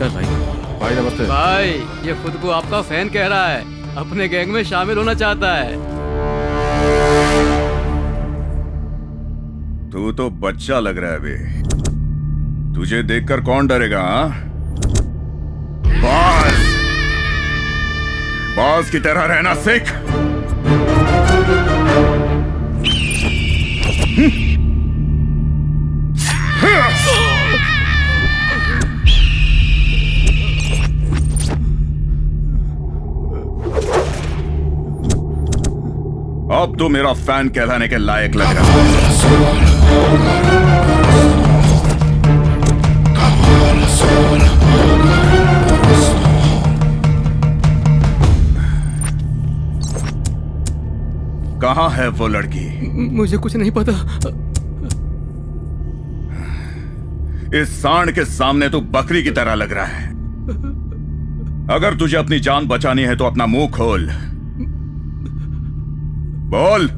नमस्कार भाई। भाई नमस्ते। भाई ये खुद को आपका फैन कह रहा है, अपने गैंग में शामिल होना चाहता है। तू तो बच्चा लग रहा है बे। तुझे देखकर कौन डरेगा? हाँ, बॉस बॉस की तरह रहना सीख। अब तो मेरा फैन कहलाने के लायक लग रहा है। कहाँ है वो लड़की? मुझे कुछ नहीं पता। इस सांड के सामने तू बकरी की तरह लग रहा है। अगर तुझे अपनी जान बचानी है तो अपना मुंह खोल, बोल।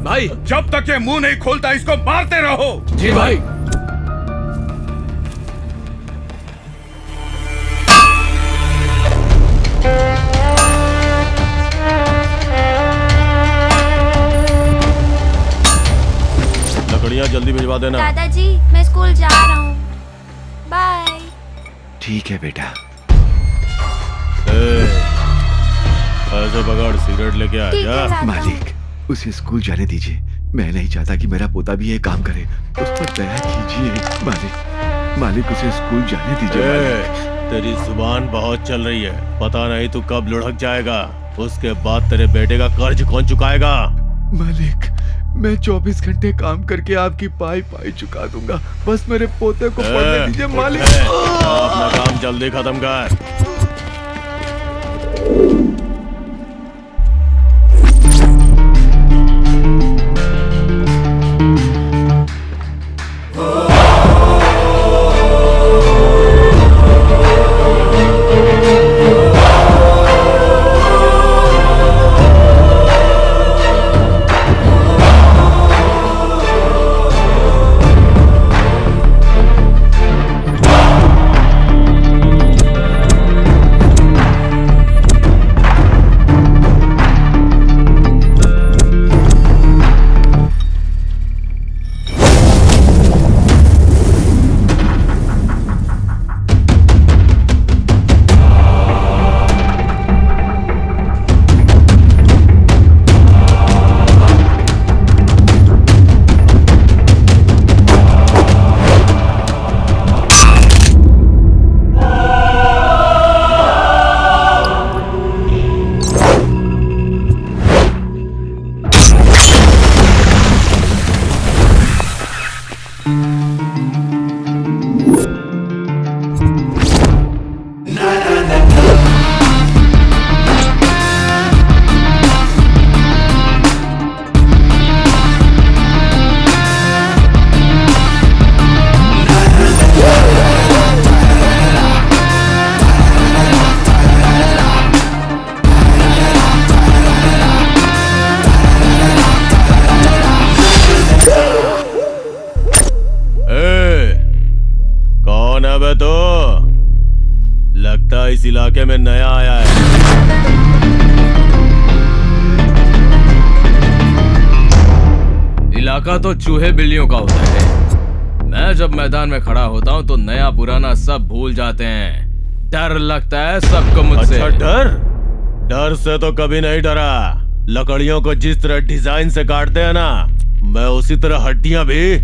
भाई जब तक ये मुंह नहीं खोलता इसको मारते रहो। जी भाई। लकड़ियाँ जल्दी भिजवा देना। दादाजी मैं स्कूल जा रहा हूँ, बाय। ठीक है बेटा। ऐसे बगाड़ सिगरेट लेके आ जा। मालिक उसे स्कूल जाने दीजिए। मैं नहीं चाहता कि मेरा पोता भी ये काम करे। उस पर दया कीजिए मालिक। मालिक उसे स्कूल जाने दीजिए मालिक। तेरी जुबान बहुत चल रही है, पता नहीं तू कब लुढ़क जाएगा। उसके बाद तेरे बेटे का कर्ज कौन चुकाएगा? मालिक मैं 24 घंटे काम करके आपकी पाई पाई चुका दूंगा। बस मेरे पोते को पढ़ने दीजिए मालिक। अपना काम जल्दी खत्म कर। इस इलाके में नया आया है। इलाका तो चूहे बिल्लियों का होता है। मैं जब मैदान में खड़ा होता हूँ तो नया पुराना सब भूल जाते हैं। डर लगता है सबको मुझसे। अच्छा डर से तो कभी नहीं डरा। लकड़ियों को जिस तरह डिजाइन से काटते हैं ना, मैं उसी तरह हड्डियां भी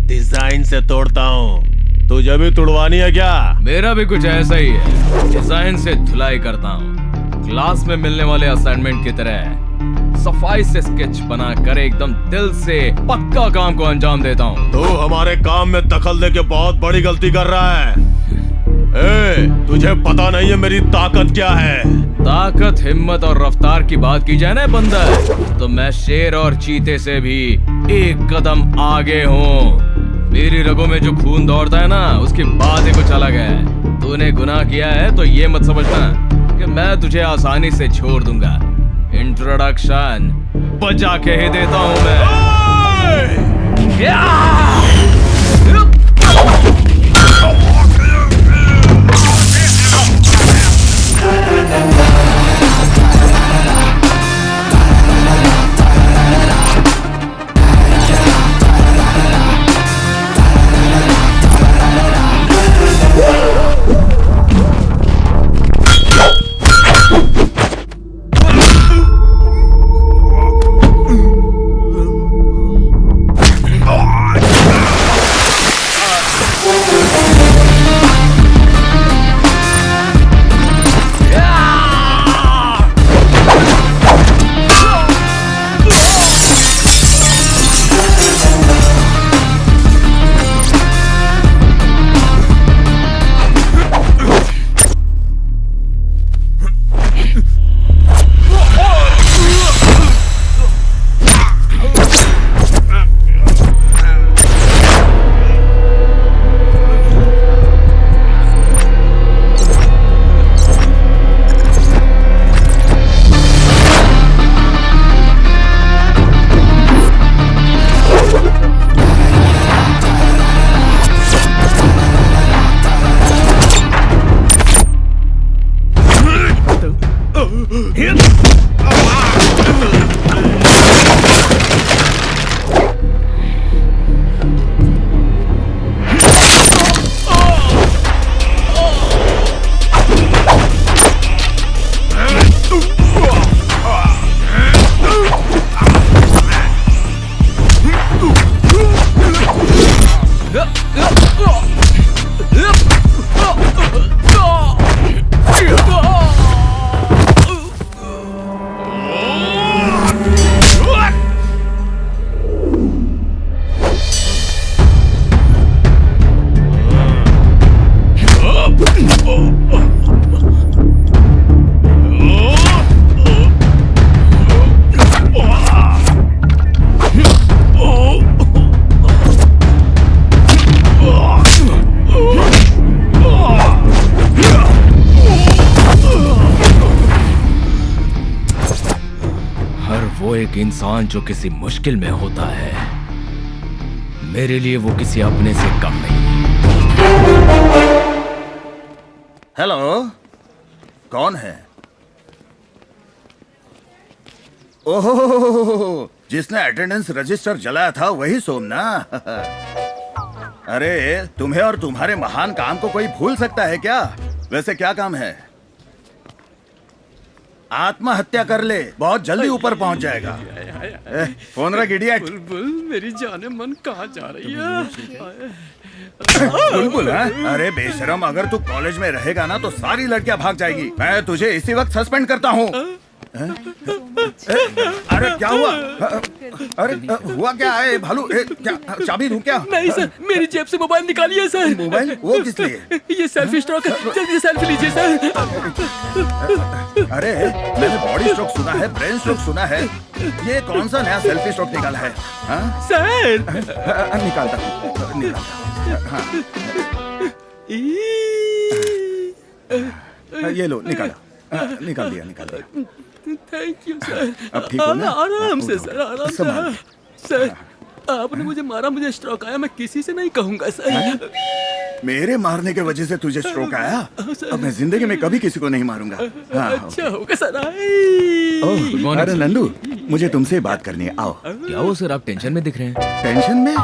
डिजाइन से तोड़ता हूँ। तुझे भी तुड़वानी है क्या? मेरा भी कुछ ऐसा ही है, डिजाइन से धुलाई करता हूँ। क्लास में मिलने वाले असाइनमेंट की तरह सफाई से स्केच बनाकर एकदम दिल से पक्का काम को अंजाम देता हूँ। तू हमारे काम में दखल देके बहुत बड़ी गलती कर रहा है। तुझे पता नहीं है मेरी ताकत क्या है? ताकत, हिम्मत और रफ्तार की बात की जाए ना बंदर, तो मैं शेर और चीते से भी एक कदम आगे हूँ। मेरी रगों में जो खून दौड़ता है ना, उसकी बात ही कुछ अलग है। तूने गुनाह किया है तो ये मत समझना कि मैं तुझे आसानी से छोड़ दूंगा। इंट्रोडक्शन बजा के ही देता हूँ मैं। इंसान जो किसी मुश्किल में होता है, मेरे लिए वो किसी अपने से कम नहीं। हेलो, कौन है? ओहो, जिसने अटेंडेंस रजिस्टर जलाया था वही सोम ना? अरे तुम्हें और तुम्हारे महान काम को कोई भूल सकता है क्या? वैसे क्या काम है? आत्महत्या कर ले, बहुत जल्दी ऊपर पहुंच जाएगा। फोन रख इडियट। बुलबुल मेरी जाने मन कहाँ जा रही है? बुलबुल है? अरे बेशरम, अगर तू कॉलेज में रहेगा ना तो सारी लड़कियां भाग जाएगी। मैं तुझे इसी वक्त सस्पेंड करता हूँ। अरे क्या हुआ? अरे हुआ क्या है भालू? क्या चाबी दूं क्या? नहीं सर, मेरी जेब से मोबाइल निकालिए सर। मोबाइल? वो किस लिए? ये सेल्फी स्ट्रोक है, जल्दी से सेल्फी लीजिए सर। अरे मैंने बॉडी स्ट्रोक सुना है, ब्रेन स्ट्रोक सुना है, ये कौन सा नया सेल्फी स्ट्रोक निकाला है? सर निकालता हूँ। ये लो, निकाल दिया। Thank you sir. अब ठीक हो ना? आराम से सर, आराम से। सर आपने मुझे मारा, मुझे स्ट्रोक आया, मैं किसी से नहीं कहूंगा सर। मेरे मारने के वजह से तुझे स्ट्रोक आया? अब मैं जिंदगी में कभी किसी को नहीं मारूंगा। अच्छा होगा सर। अरे नंदू, मुझे तुमसे बात करनी है, आओ। क्या हो सर, आप टेंशन में दिख रहे हैं? टेंशन में?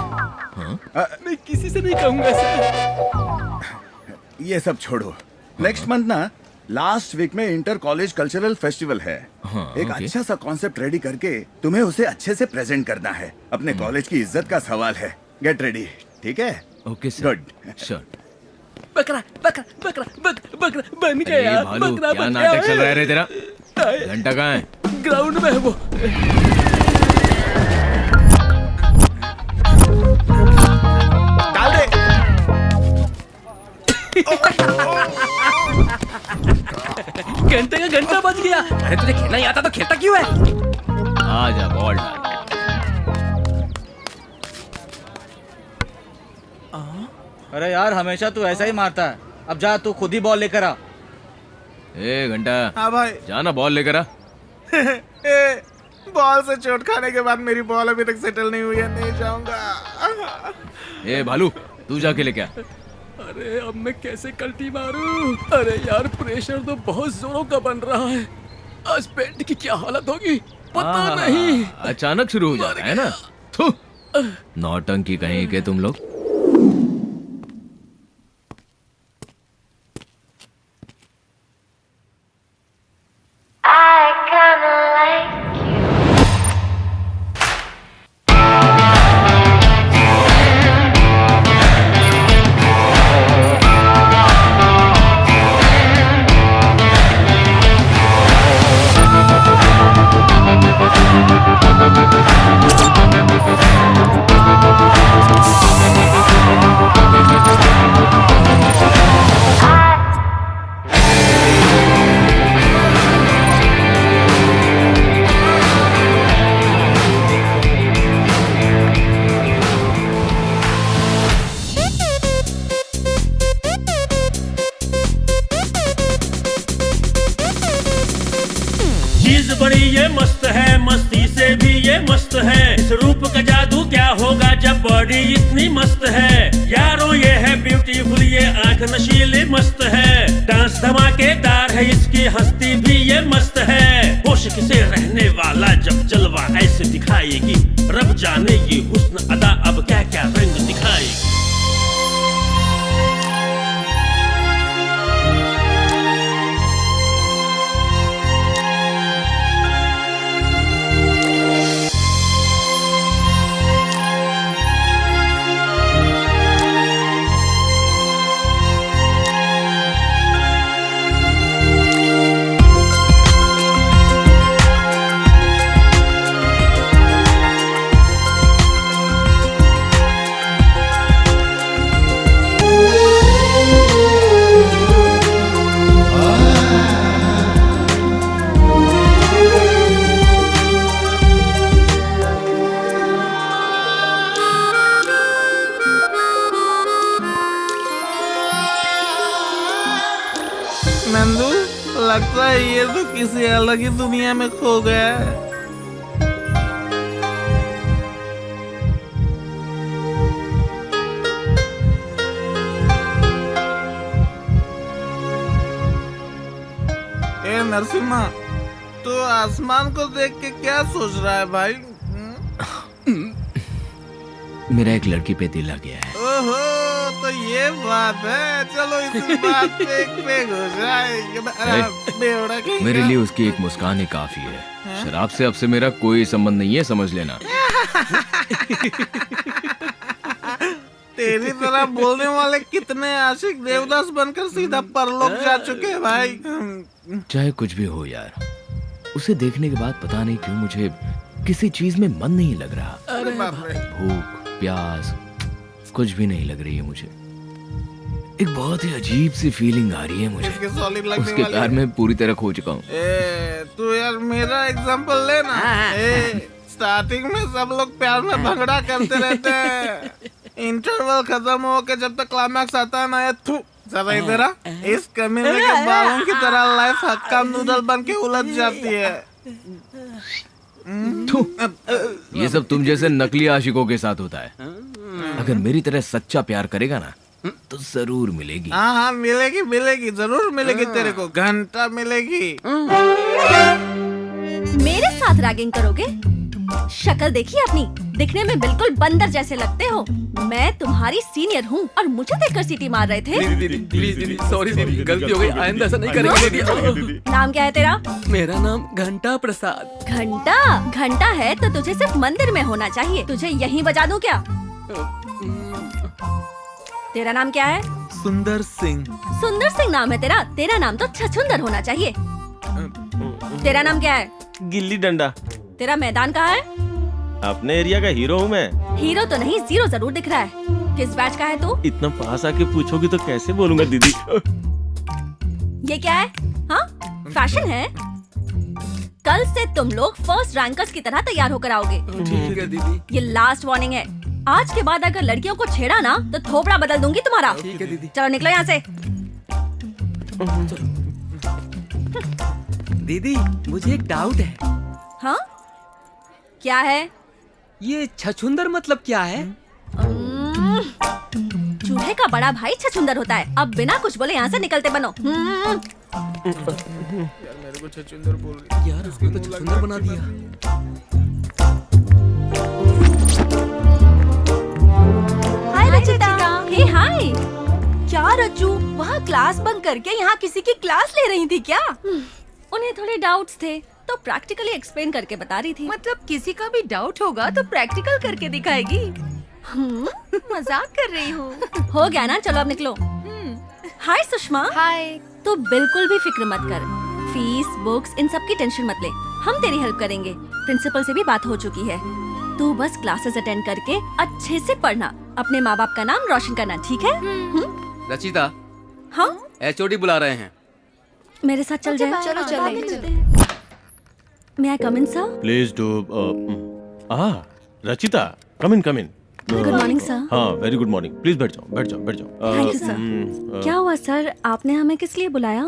मैं किसी से नहीं कहूंगा सर। ये सब छोड़ो। नेक्स्ट मंथ ना लास्ट वीक में इंटर कॉलेज कल्चरल फेस्टिवल है। एक अच्छा सा कॉन्सेप्ट रेडी करके तुम्हें उसे अच्छे से प्रेजेंट करना है। अपने कॉलेज की इज्जत का सवाल है। गेट रेडी, ठीक है? Okay sir. गुड। श्योर। बकरा बकरा बकरा बकरा बन गया। भालू, क्या नाटक चल रहा है रे तेरा? घंटा कहाँ है? ग्राउंड में है वो। डाल दे। घंटे का घंटा बज गया। अरे तुझे खेलना ही आता तो खेलता क्यों है? आजा बॉल डाल। अरे यार हमेशा तू ऐसा ही मारता है। अब जा तू खुद ही बॉल लेकर आ। ए घंटा, हाँ भाई। जाना बॉल लेकर आ। बॉल से चोट खाने के बाद मेरी बॉल अभी तक सेटल नहीं हुई है, नहीं जाऊंगा। ए भालू, तू जाके लेके आ। अरे अब मैं कैसे कल्टी मारूं? अरे यार प्रेशर तो बहुत जोरों का बन रहा है। आज पेट की क्या हालत होगी पता नहीं। अचानक शुरू हो जाता है ना। थू, नौटंकी कहीं के तुम लोग। I kinda like you. चीज बड़ी ये मस्त है, मस्ती से भी ये मस्त है। इस रूप का जादू क्या होगा जब बॉडी इतनी मस्त है। यारों ये है ब्यूटीफुल, ये आंख नशीली मस्त है। डांस धमाकेदार है, इसकी हस्ती भी ये मस्त है। होश से रहने वाला जब जलवा ऐसे दिखाएगी, रब जाने ये हुस्न अदा अब क्या क्या रंग दिखाएगी। नंदू, लगता है ये तो किसी अलग ही दुनिया में खो गया है। ए नरसिम्हा, तो आसमान को देख के क्या सोच रहा है भाई? मेरा एक लड़की पे दिल आ गया है। ओहो, तो ये बात है। चलो इसी बात पे एक पेग हो जाए। बेवड़ा कहीं मेरे का। लिए उसकी एक मुस्कान ही काफी है। शराब से अब से मेरा कोई संबंध नहीं है, समझ लेना। तेरी तरह बोलने वाले कितने आशिक देवदास बनकर सीधा परलोक जा चुके हैं भाई। चाहे कुछ भी हो यार, उसे देखने के बाद पता नहीं क्यों मुझे किसी चीज में मन नहीं लग रहा। अरे बाप रे। भूख प्यास कुछ भी नहीं लग रही है मुझे। एक बहुत ही अजीब सी फीलिंग आ रही है मुझे। इसके सॉलिड लगने उसके वाली प्यार में पूरी तरह खो चुका हूँ। तू यार मेरा एग्जांपल लेना। स्टार्टिंग में सब लोग प्यार में भंगड़ा करते रहते हैं। इंटरवल खत्म हो के जब तक क्लाइमैक्स आता है ना, ये थू जरा इधर आ। इस कमीने के बालों की तरह लाइफ हक्का नूडल बन के उलझ जाती है। ये सब तुम जैसे नकली आशिकों के साथ होता है। अगर मेरी तरह सच्चा प्यार करेगा ना तो जरूर मिलेगी। हाँ हाँ मिलेगी मिलेगी, जरूर मिलेगी। तेरे को घंटा मिलेगी। मेरे साथ रैगिंग करोगे? शक्ल देखिए अपनी, दिखने में बिल्कुल बंदर जैसे लगते हो। मैं तुम्हारी सीनियर हूँ और मुझे देखकर सीटी मार रहे थे। दीदी प्लीज दीदी, सॉरी दीदी, गलती हो गई, आइंदा ऐसा नहीं करेंगे दीदी। नाम क्या है तेरा? मेरा नाम घंटा प्रसाद। घंटा? घंटा है तो तुझे सिर्फ मंदिर में होना चाहिए। तुझे यहीं बजा दूं क्या? तेरा नाम क्या है? सुंदर सिंह। सुंदर सिंह नाम है तेरा? तेरा नाम तो छछुंदर होना चाहिए। तेरा नाम क्या है? गिल्ली डंडा। तेरा मैदान कहाँ है? अपने एरिया का हीरो हूँ मैं। हीरो तो नहीं, जीरो जरूर दिख रहा है। किस बैच का है तू? इतना पास आके पूछोगी तो कैसे बोलूंगा दीदी। ये क्या है? हाँ, फैशन है? कल से तुम लोग फर्स्ट रैंकर्स की तरह तैयार होकर आओगे। ठीक है दीदी। ये लास्ट वार्निंग है। आज के बाद अगर लड़कियों को छेड़ा ना तो थोपड़ा बदल दूंगी तुम्हारा। ठीक है दीदी। चलो निकलो यहाँ से। दीदी मुझे एक डाउट है। हाँ? क्या है? ये छछुंदर मतलब क्या है? चूहे का बड़ा भाई छछुंदर होता है। अब बिना कुछ बोले यहाँ से निकलते बनो। यार मेरे को छछुंदर बोल रही। यार उसको तो छछुंदर बना दिया। हाय रचिता। हे हाय। क्या रज्जू, वहाँ क्लास बंक करके यहाँ किसी की क्लास ले रही थी क्या? उन्हें थोड़े डाउट्स थे तो प्रैक्टिकली एक्सप्लेन करके बता रही थी। मतलब किसी का भी डाउट होगा तो प्रैक्टिकल करके दिखाएगी। मजाक कर रही हूँ। हो गया ना, चलो अब निकलो। हाय सुषमा। हाय। तो बिल्कुल भी फिक्र मत कर। फीस, बुक्स, इन सब की टेंशन मत ले। हम तेरी हेल्प करेंगे। प्रिंसिपल से भी बात हो चुकी है। तू बस क्लासेस अटेंड करके अच्छे से पढ़ना। अपने माँ बाप का नाम रोशन करना, ठीक है? रचिता। हाँ? HOD बुला रहे हैं। मेरे साथ चल जाए। चलो चलेंगे। May I come in, sir? Please do. Rachita, come in. Good morning sir. हाँ, वेरी गुड मॉर्निंग। प्लीज बैठ जाओ। Thank you sir. क्या हुआ सर, आपने हमें किस लिए बुलाया?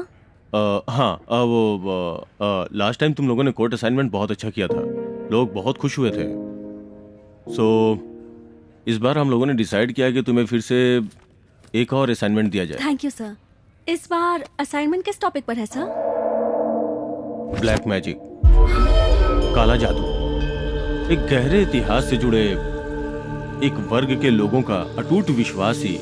हाँ, वो लास्ट टाइम तुम लोगों ने कोर्ट असाइनमेंट बहुत अच्छा किया था। लोग बहुत खुश हुए थे। सो इस बार हम लोगों ने डिसाइड किया कि तुम्हें फिर से एक और असाइनमेंट दिया जाए। Thank you sir. इस बार असाइनमेंट किस टॉपिक पर है सर? ब्लैक मैजिक, काला जादू। एक गहरे इतिहास से जुड़े एक वर्ग के लोगों का अटूट विश्वास ही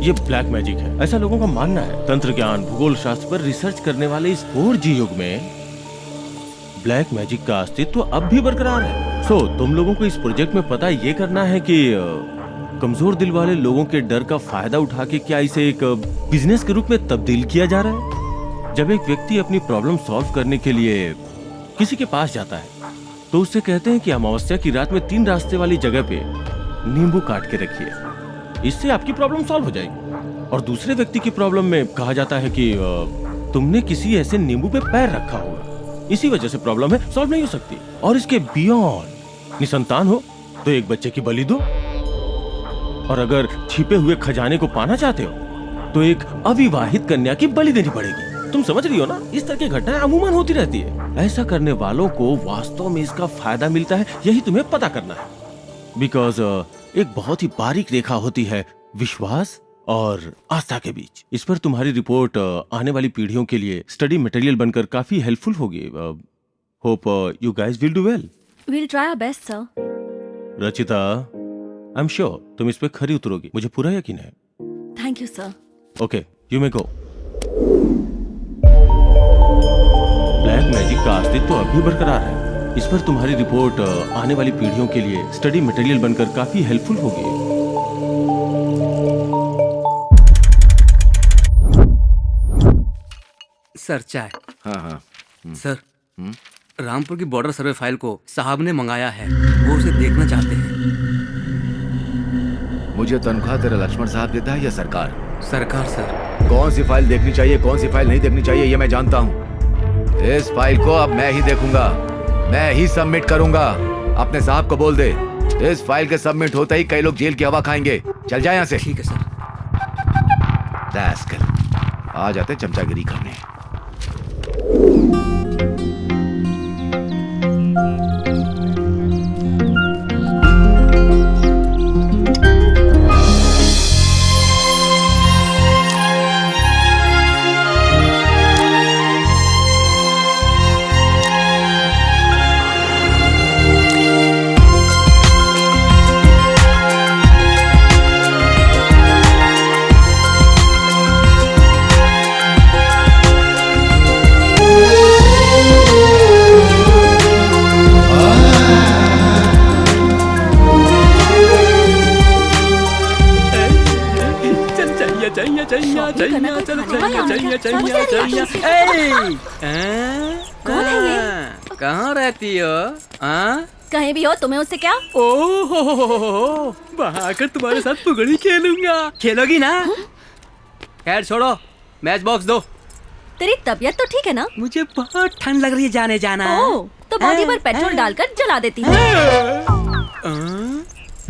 ये ब्लैक मैजिक है, ऐसा लोगों का मानना है। तंत्र ज्ञान, भूगोल शास्त्र पर रिसर्च करने वाले इस 4G युग में ब्लैक मैजिक का अस्तित्व अब भी बरकरार है। तुम लोगों को इस प्रोजेक्ट में पता ये करना है कि कमजोर दिल वाले लोगों के डर का फायदा उठा के क्या इसे एक बिजनेस के रूप में तब्दील किया जा रहा है। जब एक व्यक्ति अपनी प्रॉब्लम सॉल्व करने के लिए किसी के पास जाता है तो उससे कहते हैं कि अमावस्या की रात में 3 रास्ते वाली जगह पे नींबू काट के रखिए, इससे आपकी प्रॉब्लम सॉल्व हो जाएगी। और दूसरे व्यक्ति की प्रॉब्लम में कहा जाता है कि तुमने किसी ऐसे नींबू पे पैर रखा होगा, इसी वजह से प्रॉब्लम है सॉल्व नहीं हो सकती। और इसके बियॉन्ड निसंतान हो तो एक बच्चे की बलि दो, और अगर छिपे हुए खजाने को पाना चाहते हो तो एक अविवाहित कन्या की बलि देनी पड़ेगी। तुम समझ रही हो ना, इस तरह की घटनाएं अमूमन होती रहती है। ऐसा करने वालों को वास्तव में इसका फायदा मिलता है, यही तुम्हें पता करना है। बिकॉज एक बहुत ही बारीक रेखा होती है विश्वास और आस्था के बीच। इस पर तुम्हारी रिपोर्ट आने वाली पीढ़ियों के लिए स्टडी मटेरियल बनकर काफी हेल्पफुल होगी। Hope you guys will do well. We'll try our best, sir. Rachita, I am sure तुम इस पे खरी उतरोगी, मुझे पूरा यकीन है। Thank you, sir. Okay, you may go. Black magic का अस्तित्व अब भी बरकरार है। इस पर तुम्हारी रिपोर्ट आने वाली पीढ़ियों के लिए स्टडी मटेरियल बनकर काफी हेल्पफुल होगी। सर चाय। हाँ। सर, रामपुर की बॉर्डर सर्वे फाइल को साहब ने मंगाया है, वो उसे देखना चाहते हैं। मुझे तनख्वाह तेरा लक्ष्मण साहब देता है या सरकार? सरकार सर। कौन सी फाइल देखनी चाहिए, कौन सी फाइल नहीं देखनी चाहिए, ये मैं जानता हूँ। इस फाइल को अब मैं ही देखूंगा, मैं ही सबमिट करूंगा। अपने साहब को बोल दे, इस फाइल के सबमिट होते ही कई लोग जेल की हवा खाएंगे। चल जाए यहाँ से। ठीक है सर। आ जाते चमचागिरी करने। कहाँ रहती हो? कहीं भी हो, तुम्हें उससे क्या? ओह, वहाँ आकर तुम्हारे साथ पुगड़ी खेलूंगा। खेलोगी ना? खैर छोड़ो, मैच बॉक्स दो। तेरी तबीयत तो ठीक है ना? मुझे बहुत ठंड लग रही है, जाने जाना। ओह, तो बॉडी पर पेट्रोल डालकर जला देती हूँ।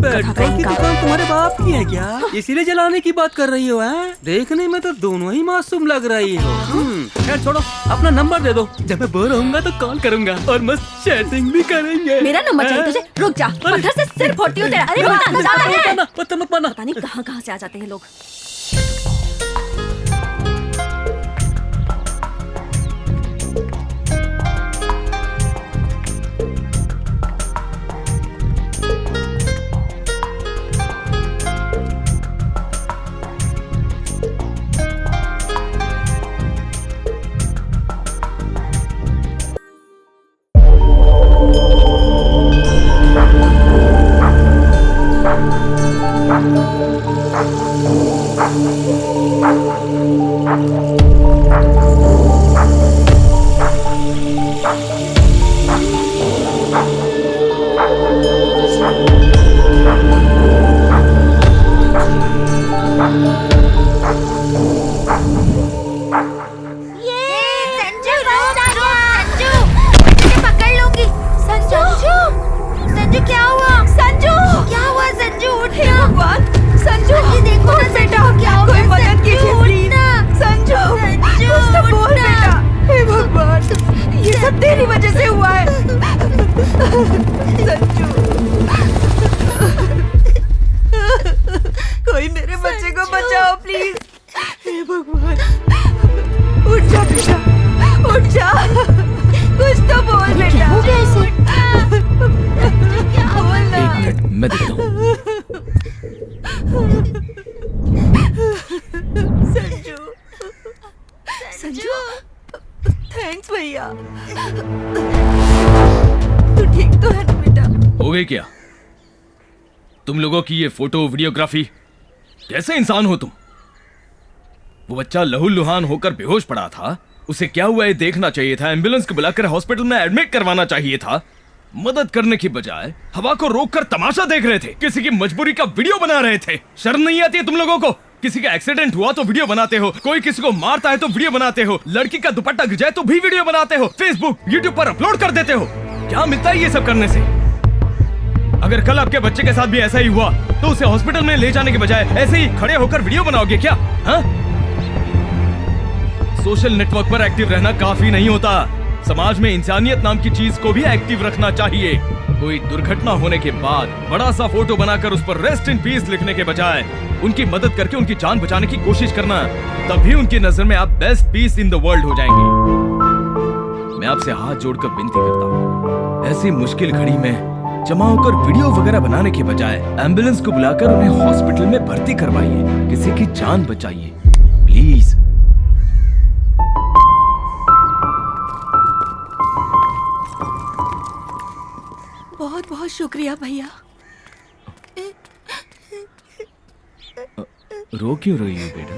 पेट्रोल की दुकान तुम्हारे बाप की है क्या? इसीलिए जलाने की बात कर रही हो? देखने में तो दोनों ही मासूम लग रही हो। खैर छोड़ो, अपना नंबर दे दो। जब मैं बोर होऊंगा तो कॉल करूंगा और मस्त चैटिंग भी करेंगे। मेरा नंबर चाहिए तुझे? रुक जा, पत्थर से सिर फोड़ती हूँ तेरा। अरे पता नहीं कहाँ से आ जाते हैं लोग। तेरी वजह से हुआ है संजू। कोई मेरे बच्चे को बचाओ प्लीज। हे भगवान, उठ जा बेटा, उठ जा, कुछ तो बोल बेटा। क्या बोलना? एक मिनट, मैं देखता हूँ। संजू, संजू, थैंक्स भैया। तू ठीक तो है ना बेटा? हो गई क्या तुम लोगों की ये फोटो वीडियोग्राफी? कैसे इंसान हो तुम? वो बच्चा लहूलुहान होकर बेहोश पड़ा था, उसे क्या हुआ ये देखना चाहिए था, एम्बुलेंस को बुलाकर हॉस्पिटल में एडमिट करवाना चाहिए था। मदद करने की बजाय हवा को रोककर तमाशा देख रहे थे, किसी की मजबूरी का वीडियो बना रहे थे। शर्म नहीं आती है तुम लोगों को? किसी का एक्सीडेंट हुआ तो वीडियो बनाते हो, कोई किसी को मारता है तो वीडियो बनाते हो, लड़की का दुपट्टा गिर जाए तो भी वीडियो बनाते हो, फेसबुक यूट्यूब पर अपलोड कर देते हो। क्या मिलता है ये सब करने से? अगर कल आपके बच्चे के साथ भी ऐसा ही हुआ तो उसे हॉस्पिटल में ले जाने के बजाय ऐसे ही खड़े होकर वीडियो बनाओगे क्या? हाँ? सोशल नेटवर्क पर एक्टिव रहना काफी नहीं होता, समाज में इंसानियत नाम की चीज को भी एक्टिव रखना चाहिए। कोई दुर्घटना होने के बाद बड़ा सा फोटो बनाकर उस पर रेस्ट इन पीस लिखने के बजाय उनकी मदद करके उनकी जान बचाने की कोशिश करना, तभी उनकी नजर में आप best piece in the world हो जाएंगे। मैं आपसे हाथ जोड़कर विनती करता हूँ, ऐसी मुश्किल घड़ी में जमा होकर वीडियो वगैरह बनाने के बजाय एम्बुलेंस को बुलाकर उन्हें हॉस्पिटल में भर्ती करवाइए, किसी की जान बचाइए प्लीज। बहुत बहुत शुक्रिया भैया। रो क्यों रही हो बेटा?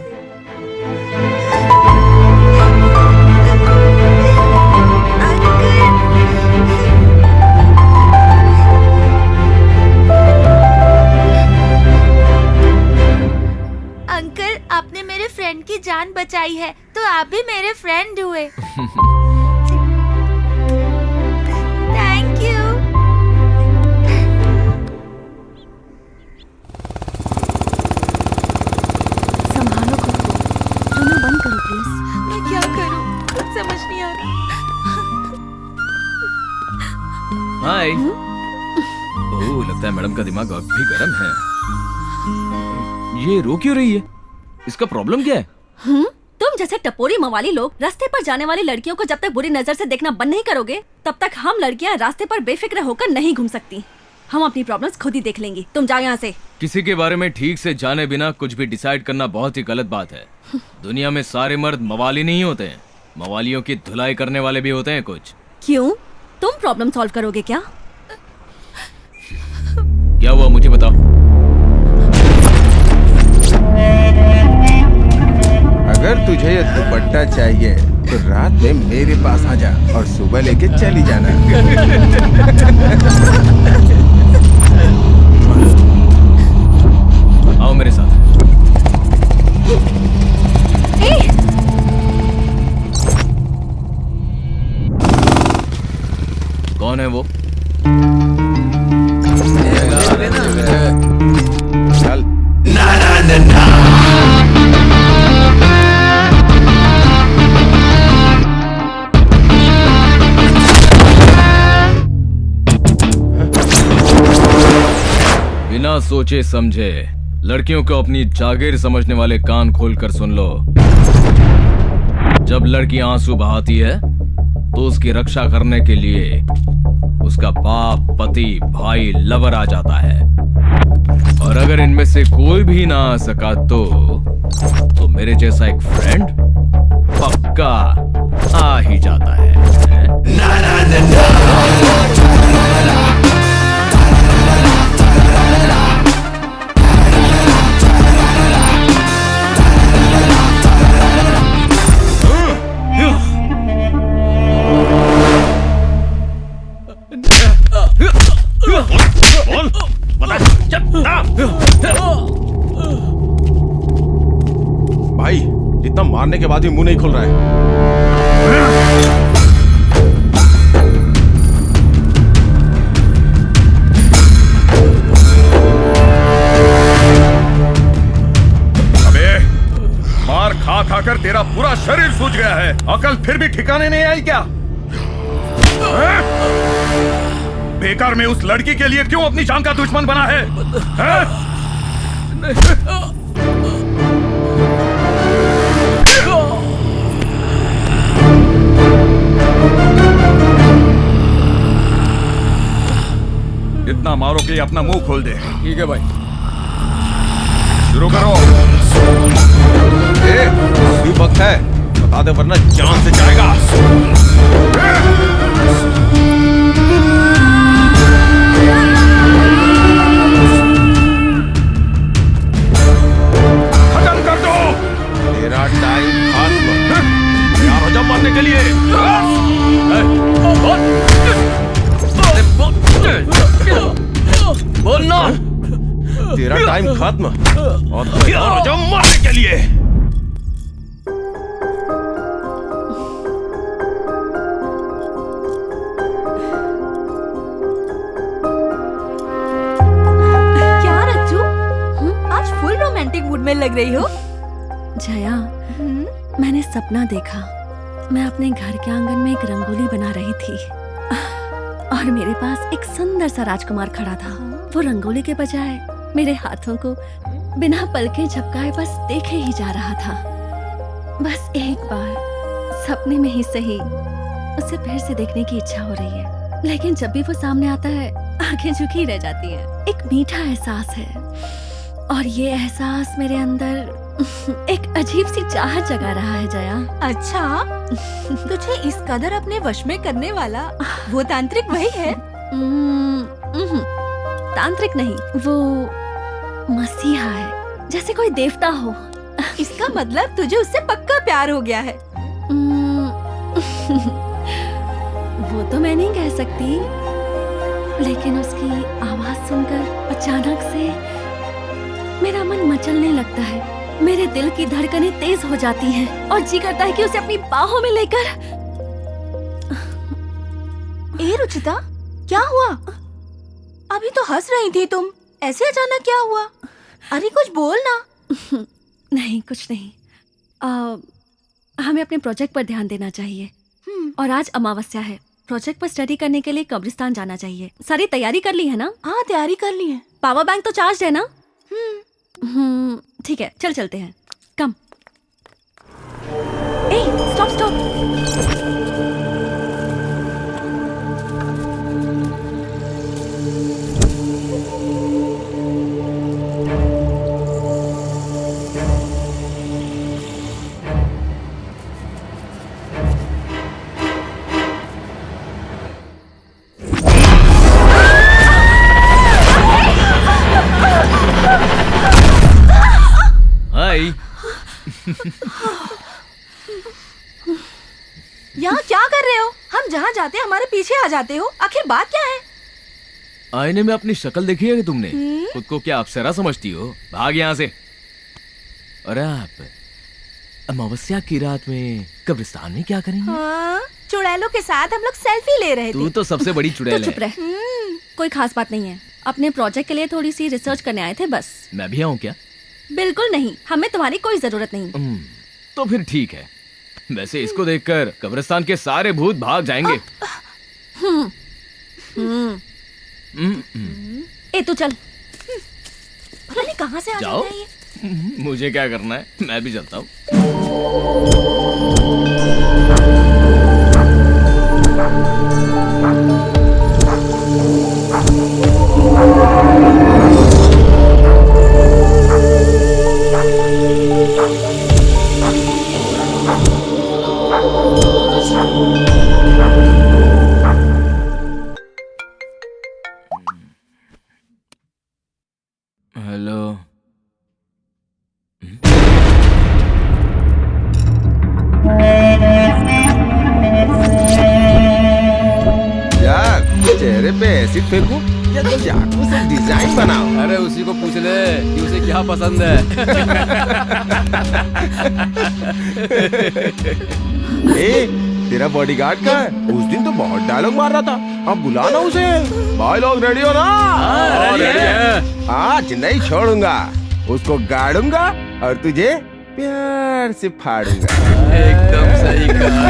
अंकल, आपने मेरे फ्रेंड की जान बचाई है तो आप भी मेरे फ्रेंड हुए। Thank you. संभालो खुद को, रोना बंद करो प्लीज। मैं क्या करूं, कुछ समझ नहीं आ रहा। हाय। ओह, लगता है मैडम का दिमाग अब भी गर्म है। ये रो क्यों रही है? इसका प्रॉब्लम क्या है? तुम जैसे टपोरी मवाली लोग रास्ते पर जाने वाली लड़कियों को जब तक बुरी नजर से देखना बंद नहीं करोगे, तब तक हम लड़कियां रास्ते पर बेफिक्र होकर नहीं घूम सकती। हम अपनी प्रॉब्लम्स खुद ही देख लेंगी। तुम जाओ यहाँ से। किसी के बारे में ठीक से जाने बिना कुछ भी डिसाइड करना बहुत ही गलत बात है। दुनिया में सारे मर्द मवाली नहीं होते हैं, मवालियों की धुलाई करने वाले भी होते हैं कुछ। क्यों? तुम प्रॉब्लम सॉल्व करोगे क्या? क्या हुआ मुझे बताओ। अगर तुझे ये दुपट्टा चाहिए तो रात में मेरे पास आ जा और सुबह लेके चली जाना। आओ मेरे साथ। कौन है वो? चल। बिना सोचे समझे लड़कियों को अपनी जागीर समझने वाले कान खोलकर सुन लो। जब लड़की आंसू बहाती है तो उसकी रक्षा करने के लिए उसका बाप, पति, भाई, लवर आ जाता है। और अगर इनमें से कोई भी ना आ सका तो मेरे जैसा एक फ्रेंड पक्का आ ही जाता है। ना ना ना ना। भाई इतना मारने के बाद भी मुंह नहीं खुल रहा है। अबे मार खा खाकर तेरा पूरा शरीर सूज गया है, अकल फिर भी ठिकाने नहीं आई क्या? बेकार में उस लड़की के लिए क्यों अपनी जान का दुश्मन बना है? इतना मारो कि अपना मुंह खोल दे। ठीक है भाई, शुरू करो। इसी वक्त है, बता दे वरना जान से जाएगा। खत्म कर दो। तेरा टाइम खत्म। तैयार हो जा मारने के लिए। बोलना। तेरा टाइम खत्म और तैयार हो जा मारने के लिए। क्या रज्जू, आज फुल रोमांटिक मूड में लग रही हो। जया, मैंने सपना देखा। मैं अपने घर के आंगन में एक रंगोली बना रही थी और मेरे पास एक सुंदर सा राजकुमार खड़ा था। वो रंगोली के बजाय मेरे हाथों को बिना पलके झपकाए बस देखे ही जा रहा था। बस एक बार सपने में ही सही उसे फिर से देखने की इच्छा हो रही है, लेकिन जब भी वो सामने आता है आंखें झुकी रह जाती हैं। एक मीठा एहसास है और ये एहसास मेरे अंदर एक अजीब सी चाहत जगा रहा है। जया, अच्छा, तुझे इस कदर अपने वश में करने वाला वो तांत्रिक वही है? तांत्रिक नहीं, वो मसीहा है, जैसे कोई देवता हो। इसका मतलब तुझे उससे पक्का प्यार हो गया है। वो तो मैं नहीं कह सकती, लेकिन उसकी आवाज सुनकर अचानक से मेरा मन मचलने लगता है। मेरे दिल की धड़कनें तेज हो जाती हैं और जी करता है कि उसे अपनी बाहों में लेकर। ए रुचिता, क्या हुआ? अभी तो हंस रही थी तुम, ऐसे अचानक क्या हुआ? अरे कुछ बोल ना। नहीं, कुछ नहीं। हमें अपने प्रोजेक्ट पर ध्यान देना चाहिए और आज अमावस्या है। प्रोजेक्ट पर स्टडी करने के लिए कब्रिस्तान जाना चाहिए। सारी तैयारी कर ली है ना? हाँ, तैयारी कर ली है। पावर बैंक तो चार्ज है ना? ठीक है, चल चलते हैं। कम। ए, स्टॉप स्टॉप। यहाँ क्या कर रहे हो? हम जहाँ जाते हैं हमारे पीछे आ जाते हो, आखिर बात क्या है? आईने में अपनी शक्ल देखी है कि तुमने? खुद को क्या अप्सरा समझती हो? भाग यहाँ से। और आप अमावस्या की रात में कब्रिस्तान में क्या करेंगे? हाँ, चुड़ैलों के साथ हम लोग सेल्फी ले रहे थे। तू तो सबसे बड़ी चुड़ैल तो चुप है। रह। कोई खास बात नहीं है, अपने प्रोजेक्ट के लिए थोड़ी सी रिसर्च करने आए थे बस। मैं भी आऊँ क्या? बिल्कुल नहीं, हमें तुम्हारी कोई जरूरत नहीं। तो फिर ठीक है। वैसे इसको देखकर कब्रिस्तान के सारे भूत भाग जाएंगे। ए तू चल। पता नहीं कहाँ से आ जाओ। जाता है ये। मुझे क्या करना है, मैं भी चलता हूँ। हेलो। यार चेहरे पे एसिड फेंकूं या तो चाकू से डिजाइन बनाओ? अरे उसी को पूछ ले कि उसे क्या पसंद है। ए, तेरा बॉडीगार्ड कहाँ है? उस दिन तो बहुत डायलॉग मार रहा था, अब बुला ना उसे। भाई लोग रेडी हो ना? रेडी है। आज नहीं छोड़ूंगा, उसको गाड़ूंगा और तुझे प्यार से फाड़ूंगा। एकदम सही कहा।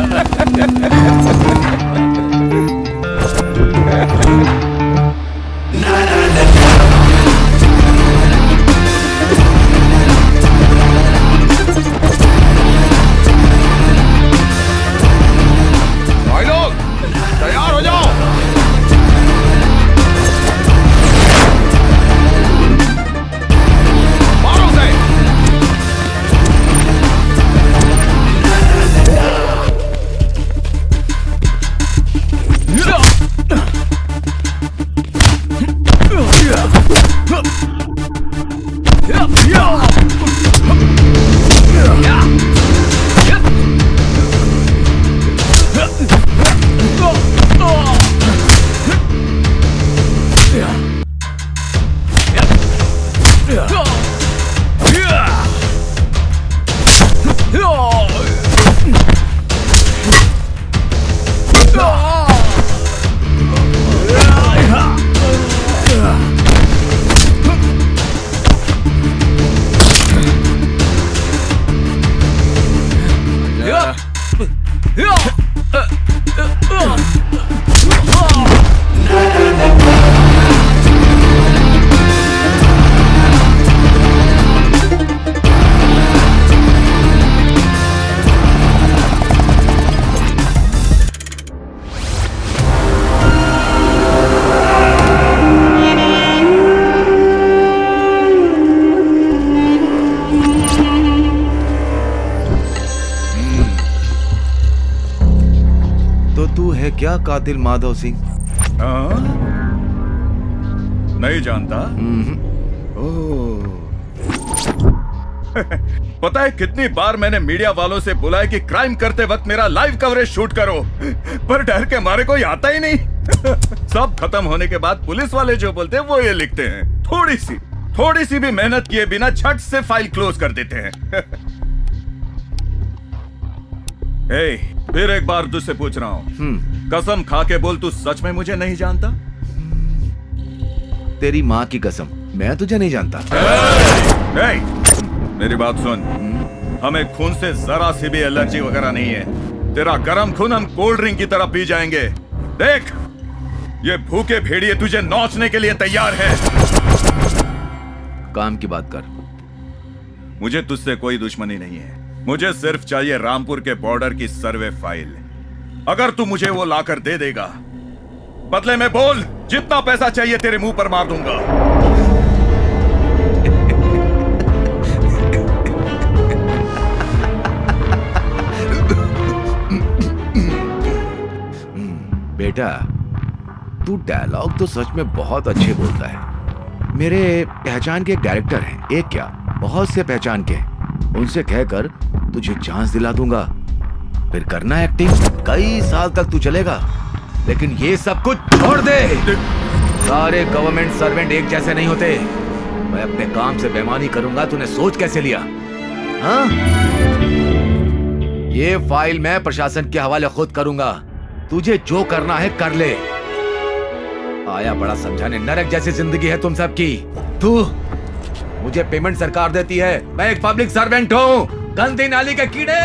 भाई लोग तैयार हो जाओ। मारो उसे। क्या कातिल माधव सिंह? नहीं जानता। ओह। पता है कितनी बार मैंने मीडिया वालों से बोला है कि क्राइम करते वक्त मेरा लाइव कवरेज शूट करो, पर डर के मारे कोई आता ही नहीं। सब खत्म होने के बाद पुलिस वाले जो बोलते हैं वो ये लिखते हैं। थोड़ी सी भी मेहनत किए बिना झट से फाइल क्लोज कर देते हैं। फिर एक बार तुझसे पूछ रहा हूँ, कसम खा के बोल, तू सच में मुझे नहीं जानता? तेरी माँ की कसम, मैं तुझे नहीं जानता। मेरी बात सुन, हमें खून से जरा सी भी एलर्जी वगैरह नहीं है। तेरा गर्म खून हम कोल्ड ड्रिंक की तरह पी जाएंगे। देख, ये भूखे भेड़िए तुझे नोचने के लिए तैयार है। काम की बात कर। मुझे तुझसे कोई दुश्मनी नहीं है, मुझे सिर्फ चाहिए रामपुर के बॉर्डर की सर्वे फाइल। अगर तू मुझे वो लाकर दे देगा, बदले में बोल, जितना पैसा चाहिए तेरे मुंह पर मार दूंगा। बेटा, तू डायलॉग तो सच में बहुत अच्छे बोलता है। मेरे पहचान के एक डायरेक्टर हैं, एक क्या बहुत से पहचान के, उनसे कहकर तुझे चांस दिला दूंगा। फिर करना एक्टिंग। कई साल तक तू चलेगा, लेकिन ये सब कुछ छोड़ दे। सारे गवर्नमेंट सर्वेंट एक जैसे नहीं होते। मैं अपने काम से बेईमानी करूंगा, तूने सोच कैसे लिया? हाँ? ये फाइल मैं प्रशासन के हवाले खुद करूंगा। तुझे जो करना है कर ले। आया बड़ा समझाने, नरक जैसी जिंदगी है तुम सबकी। तू मुझे पेमेंट सरकार देती है, मैं एक पब्लिक सर्वेंट हूँ। गंदी नाली के कीड़े।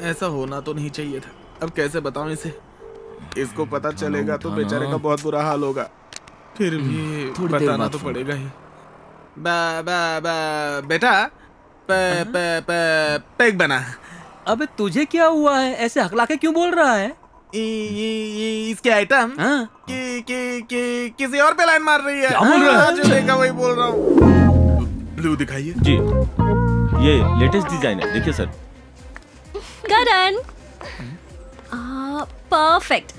ऐसा होना तो नहीं चाहिए था। अब कैसे बताऊं इसे? इसको पता चलेगा तो बेचारे का बहुत बुरा हाल होगा। फिर भी बताना तो पड़ेगा ही। बेटा पैक बना। अबे तुझे क्या हुआ है? ऐसे हकला के क्यों बोल रहा है? इसके आइटम किसी और पे लाइन मार रही है। क्या बोल रहा है? जो देखा वही बोल रहा हूँ। ब्लू दिखाइए जी, ये लेटेस्ट डिजाइन है, देखिए सर। करण, परफेक्ट।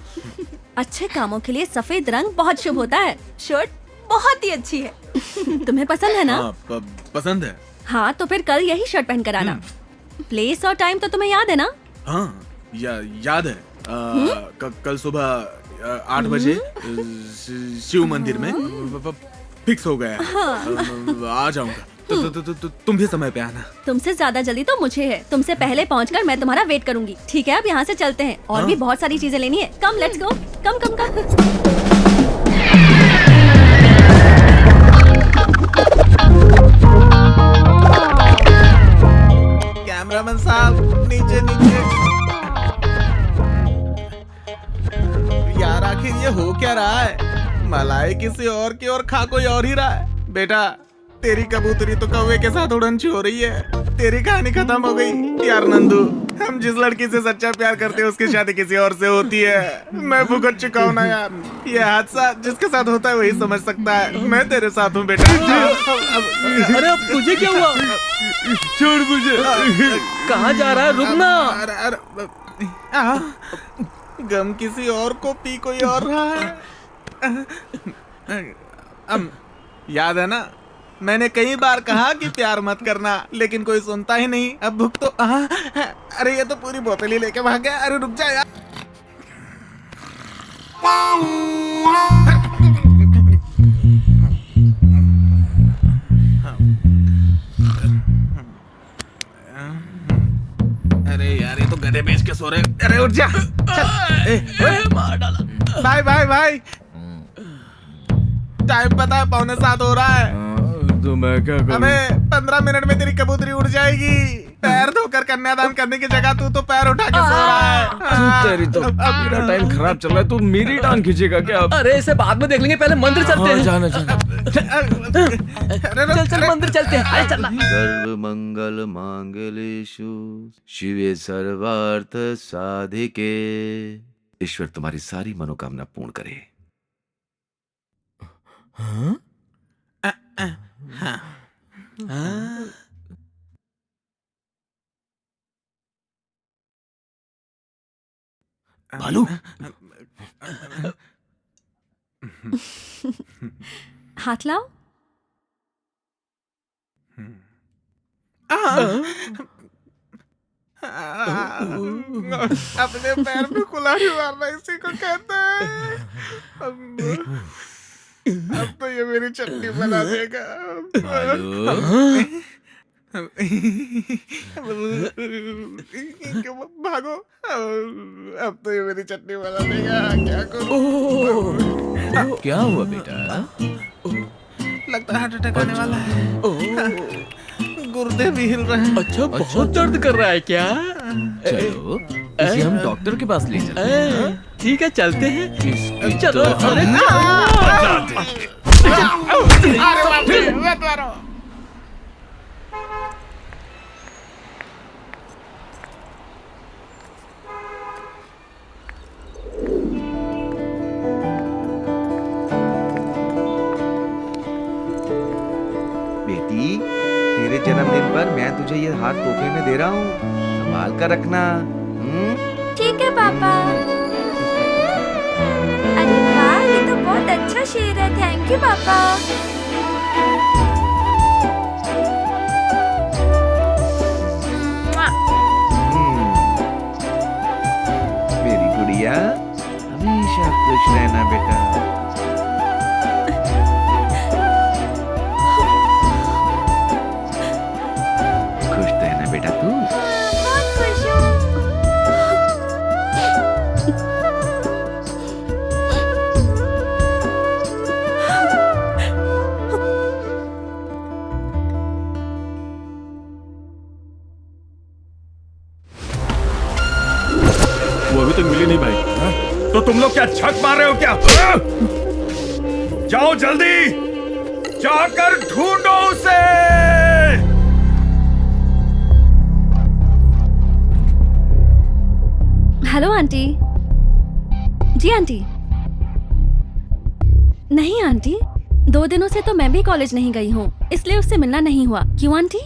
अच्छे कामों के लिए सफेद रंग बहुत शुभ होता है। शर्ट बहुत ही अच्छी है। तुम्हें पसंद है ना? पसंद है। हाँ, तो फिर कल यही शर्ट पहन कर आना। प्लेस और टाइम तो तुम्हें याद है ना? हाँ, याद है। कल सुबह 8 बजे शिव मंदिर में फिक्स हो गया है। हाँ। आ जाऊंगा। तुम भी समय पे आना। तुमसे ज्यादा जल्दी तो मुझे है। तुमसे पहले पहुंचकर मैं तुम्हारा वेट करूंगी। ठीक है, अब यहाँ से चलते हैं। और भी बहुत सारी चीजें लेनी है। कम, let's go. Come come come. Cameraman साहब, नीचे नीचे। यार आखिर ये हो क्या रहा है? मलाई किसी और की और खा कोई और ही रहा है। बेटा, तेरी कबूतरी तो कौवे के साथ उड़न हो रही है। तेरी कहानी खत्म हो गई। यार नंदू, हम जिस लड़की से सच्चा प्यार करते हैं उसकी शादी किसी और से होती है। मैं भुगत चुका हूँ ना यार। ये हादसा जिसके साथ होता है वही समझ सकता है। मैं तेरे साथ हूँ बेटा। अरे अब तुझे क्या हुआ? छोड़ मुझे। कहाँ जा रहा है? रुकना। गम किसी और को पी कोई और रहा है। याद है ना, मैंने कई बार कहा कि प्यार मत करना, लेकिन कोई सुनता ही नहीं। अब भुक तो अरे ये तो पूरी बोतल ही लेके भाग गया। अरे रुक जा यार। अरे यार, ये तो गधे बेच के सो रहे। अरे उठ जा। मार डाला। भाई भाई भाई, टाइम पता है 6:45 हो रहा है। तो मैं क्या करूं? हमें 15 मिनट में तेरी कबूतरी उड़ जाएगी। पैर धोकर कन्यादान करने की जगह तू तो पैर उठा के सो रहा है। तेरी तो मेरा टाइम खराब चल रहा है। तू मेरी टांग खींचेगा क्या? अरे इसे बाद में देख लेंगे, पहले मंदिर चलते हैं। जाना जाना। चल मंदिर चलते हैं। अरे चलना। सर्व मंगल मांगलेषु शिवे सर्वार्थ साधिके। ईश्वर तुम्हारी सारी मनोकामना पूर्ण करे। हाँ? भालू, हाथ लाओ। अपने पैर में कुल्हाड़ी मारना इसी को कहते हैं। अब तो ये मेरी चटनी बना देगा। भागो, अब तो ये मेरी चटनी बना देगा। क्या करूं? क्या हुआ बेटा? लगता है हार्ट अटैक आने वाला है। गुर्दे भी हिल रहे हैं। अच्छा, बहुत दर्द कर रहा है क्या? चलो इसे हम डॉक्टर के पास ले चलते हैं। ठीक है, चलते हैं। चलो। बेटी, तेरे जन्मदिन पर मैं तुझे ये हार तोहफे में दे रहा हूँ, संभाल कर रखना। ठीक है पापा। का शेर है। थैंक यू पापा। मेरी गुड़िया हमेशा खुश रहना बेटा। खुश तो है ना बेटा तू? बहुत खुश हूँ। वो अभी तक मिली नहीं भाई। तो तुम लोग क्या छक मार रहे हो क्या? जाओ जल्दी, जाकर ढूंढो उसे। Hello aunty. जी आंटी। नहीं आंटी, 2 दिनों से तो मैं भी कॉलेज नहीं गई हूँ, इसलिए उससे मिलना नहीं हुआ। क्यों आंटी?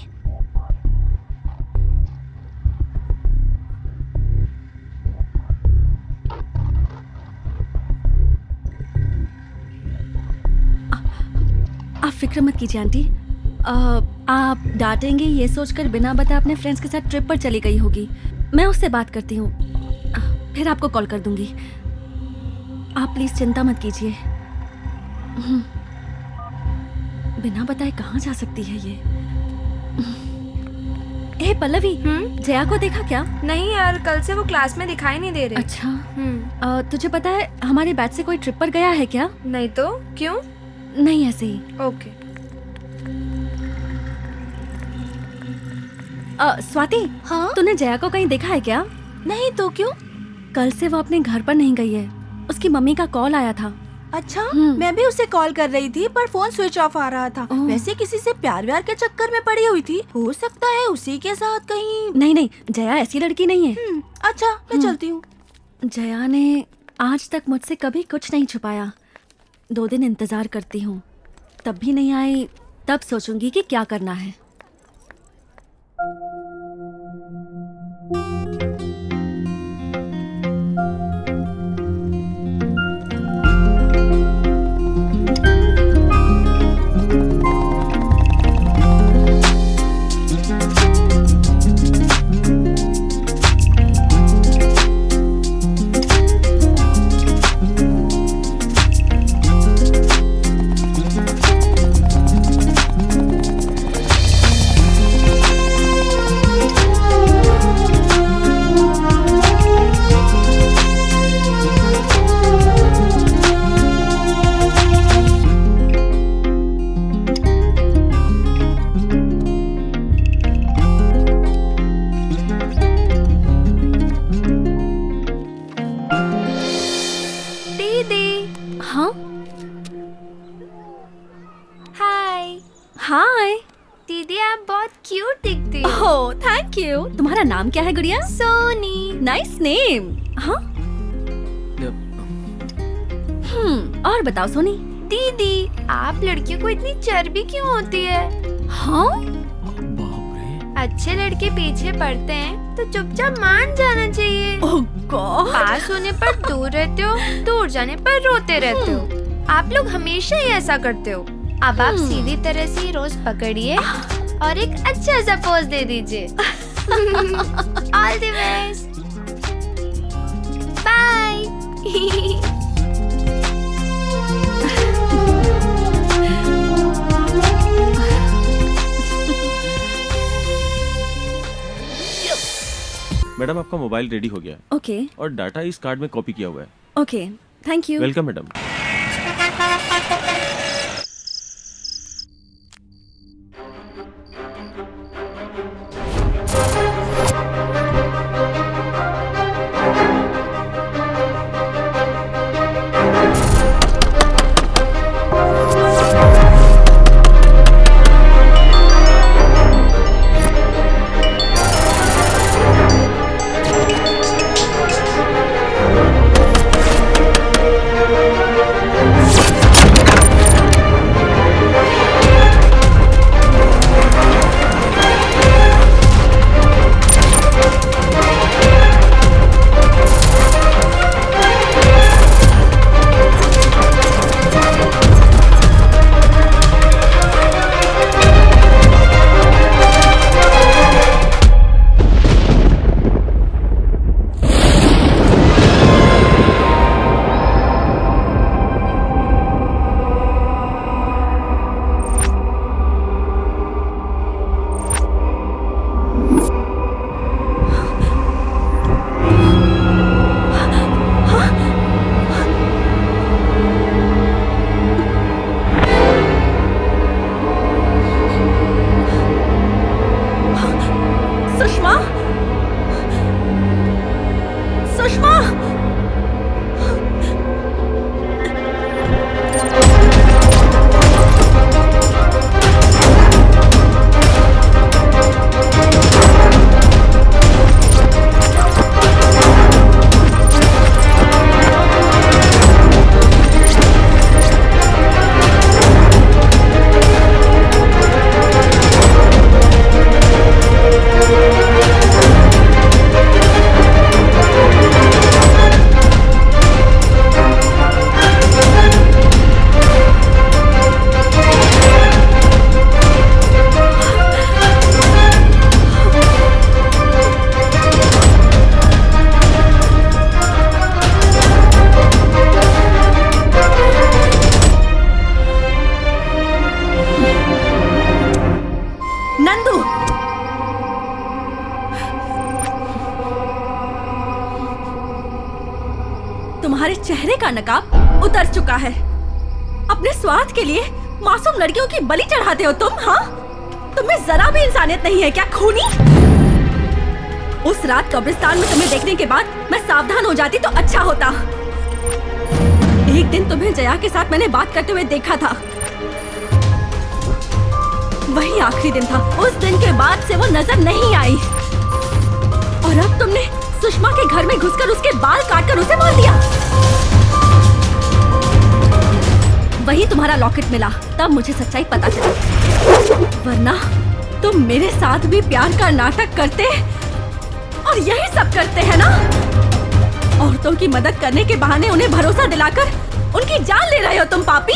आप फिक्र मत कीजिए आंटी। आप डांटेंगे ये सोचकर बिना बताए अपने फ्रेंड्स के साथ ट्रिप पर चली गई होगी। मैं उससे बात करती हूँ, फिर आपको कॉल कर दूंगी। आप प्लीज चिंता मत कीजिए। बिना बताए कहाँ जा सकती है ये? ए पल्लवी, जया को देखा क्या? नहीं यार, कल से वो क्लास में दिखाई नहीं दे रहे। अच्छा। तुझे पता है हमारे बैच से कोई ट्रिप पर गया है क्या? नहीं तो क्यों? नहीं, ऐसे ही। ओके। स्वाति, हाँ? तूने जया को कहीं देखा है क्या? नहीं तो क्यों? कल से वो अपने घर पर नहीं गई है। उसकी मम्मी का कॉल आया था। अच्छा, मैं भी उसे कॉल कर रही थी पर फोन स्विच ऑफ आ रहा था। वैसे किसी से प्यार व्यार के चक्कर में पड़ी हुई थी, हो सकता है उसी के साथ कहीं। नहीं, जया ऐसी लड़की नहीं है। अच्छा, मैं चलती हूँ। जया ने आज तक मुझसे कभी कुछ नहीं छुपाया। 2 दिन इंतजार करती हूँ, तब भी नहीं आई, तब सोचूंगी कि क्या करना है। दीदी आप बहुत क्यूट दिखती हो। Oh thank you. तुम्हारा नाम क्या है गुड़िया? सोनी। Nice name. हाँ और बताओ सोनी। दीदी आप लड़कियों को इतनी चर्बी क्यों होती है? हाँ अच्छे लड़के पीछे पड़ते हैं तो चुपचाप मान जाना चाहिए। ओह गॉड। पास होने पर दूर रहते हो, दूर जाने पर रोते रहते हो। आप लोग हमेशा ही ऐसा करते हो। अब आप सीधी तरह से रोज पकड़िए और एक अच्छा सा पोज दे दीजिए। All the best. Bye. Madam आपका मोबाइल रेडी हो गया। ओके। और डाटा इस कार्ड में कॉपी किया हुआ है। Okay thank you. Welcome madam. तुम्हारे चेहरे का नकाब उतर चुका है। अपने स्वार्थ के लिए मासूम लड़कियों की बलि चढ़ाते हो तुम। हाँ, तुम्हें जरा भी इंसानियत नहीं है क्या खूनी? उस रात कब्रिस्तान में तुम्हें देखने के बाद मैं सावधान हो जाती तो अच्छा होता। एक दिन तुम्हें जया के साथ मैंने बात करते हुए देखा था, वही आखिरी दिन था। उस दिन के बाद से वो नजर नहीं आई। और अब तुमने सुषमा के घर में घुसकर उसके बाल काटकर उसे मार दिया। वही तुम्हारा लॉकेट मिला, तब मुझे सच्चाई पता चली। वरना तुम मेरे साथ भी प्यार का नाटक करते और यही सब करते हैं ना। औरतों की मदद करने के बहाने उन्हें भरोसा दिलाकर उनकी जान ले रहे हो तुम पापी।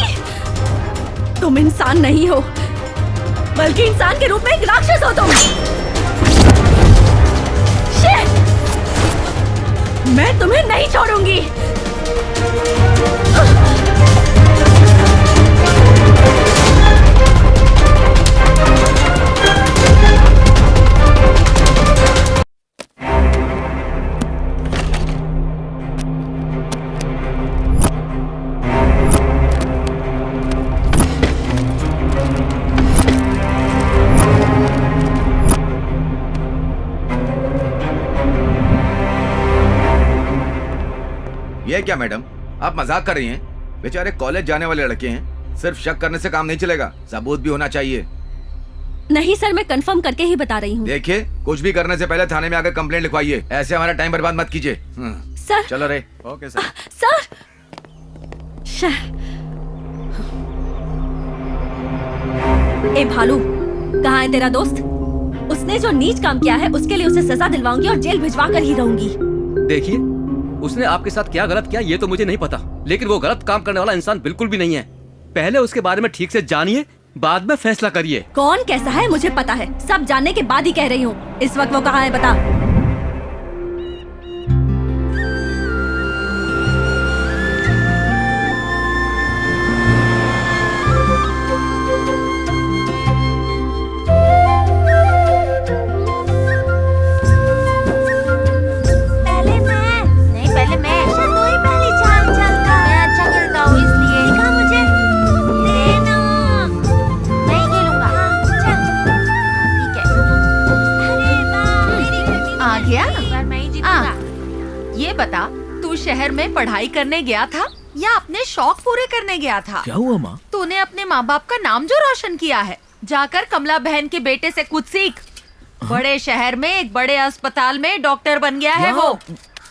तुम इंसान नहीं हो, बल्कि इंसान के रूप में एक राक्षस हो तुम। शिट! मैं तुम्हें नहीं छोड़ूंगी। ये क्या मैडम, आप मजाक कर रही हैं? बेचारे कॉलेज जाने वाले लड़के हैं, सिर्फ शक करने से काम नहीं चलेगा, सबूत भी होना चाहिए। नहीं सर, मैं कंफर्म करके ही बता रही हूँ। देखिए, कुछ भी करने से पहले थाने में आकर कंप्लेंट लिखवाइए, ऐसे हमारा टाइम बर्बाद मत कीजिए। सर। चलो रे। Okay sir. सर। ए भालू, कहाँ है तेरा दोस्त? उसने जो नीच काम किया है उसके लिए उसे सजा दिलवाऊंगी और जेल भिजवा कर ही रहूंगी। देखिए, उसने आपके साथ क्या गलत किया ये तो मुझे नहीं पता, लेकिन वो गलत काम करने वाला इंसान बिल्कुल भी नहीं है। पहले उसके बारे में ठीक से जानिए, बाद में फैसला करिए। कौन कैसा है मुझे पता है, सब जानने के बाद ही कह रही हूँ। इस वक्त वो कहाँ है बता। बता, तू शहर में पढ़ाई करने गया था या अपने शौक पूरे करने गया था? क्या हुआ माँ? तूने अपने माँ बाप का नाम जो रोशन किया है, जाकर कमला बहन के बेटे से कुछ सीख। बड़े शहर में एक बड़े अस्पताल में डॉक्टर बन गया है वो,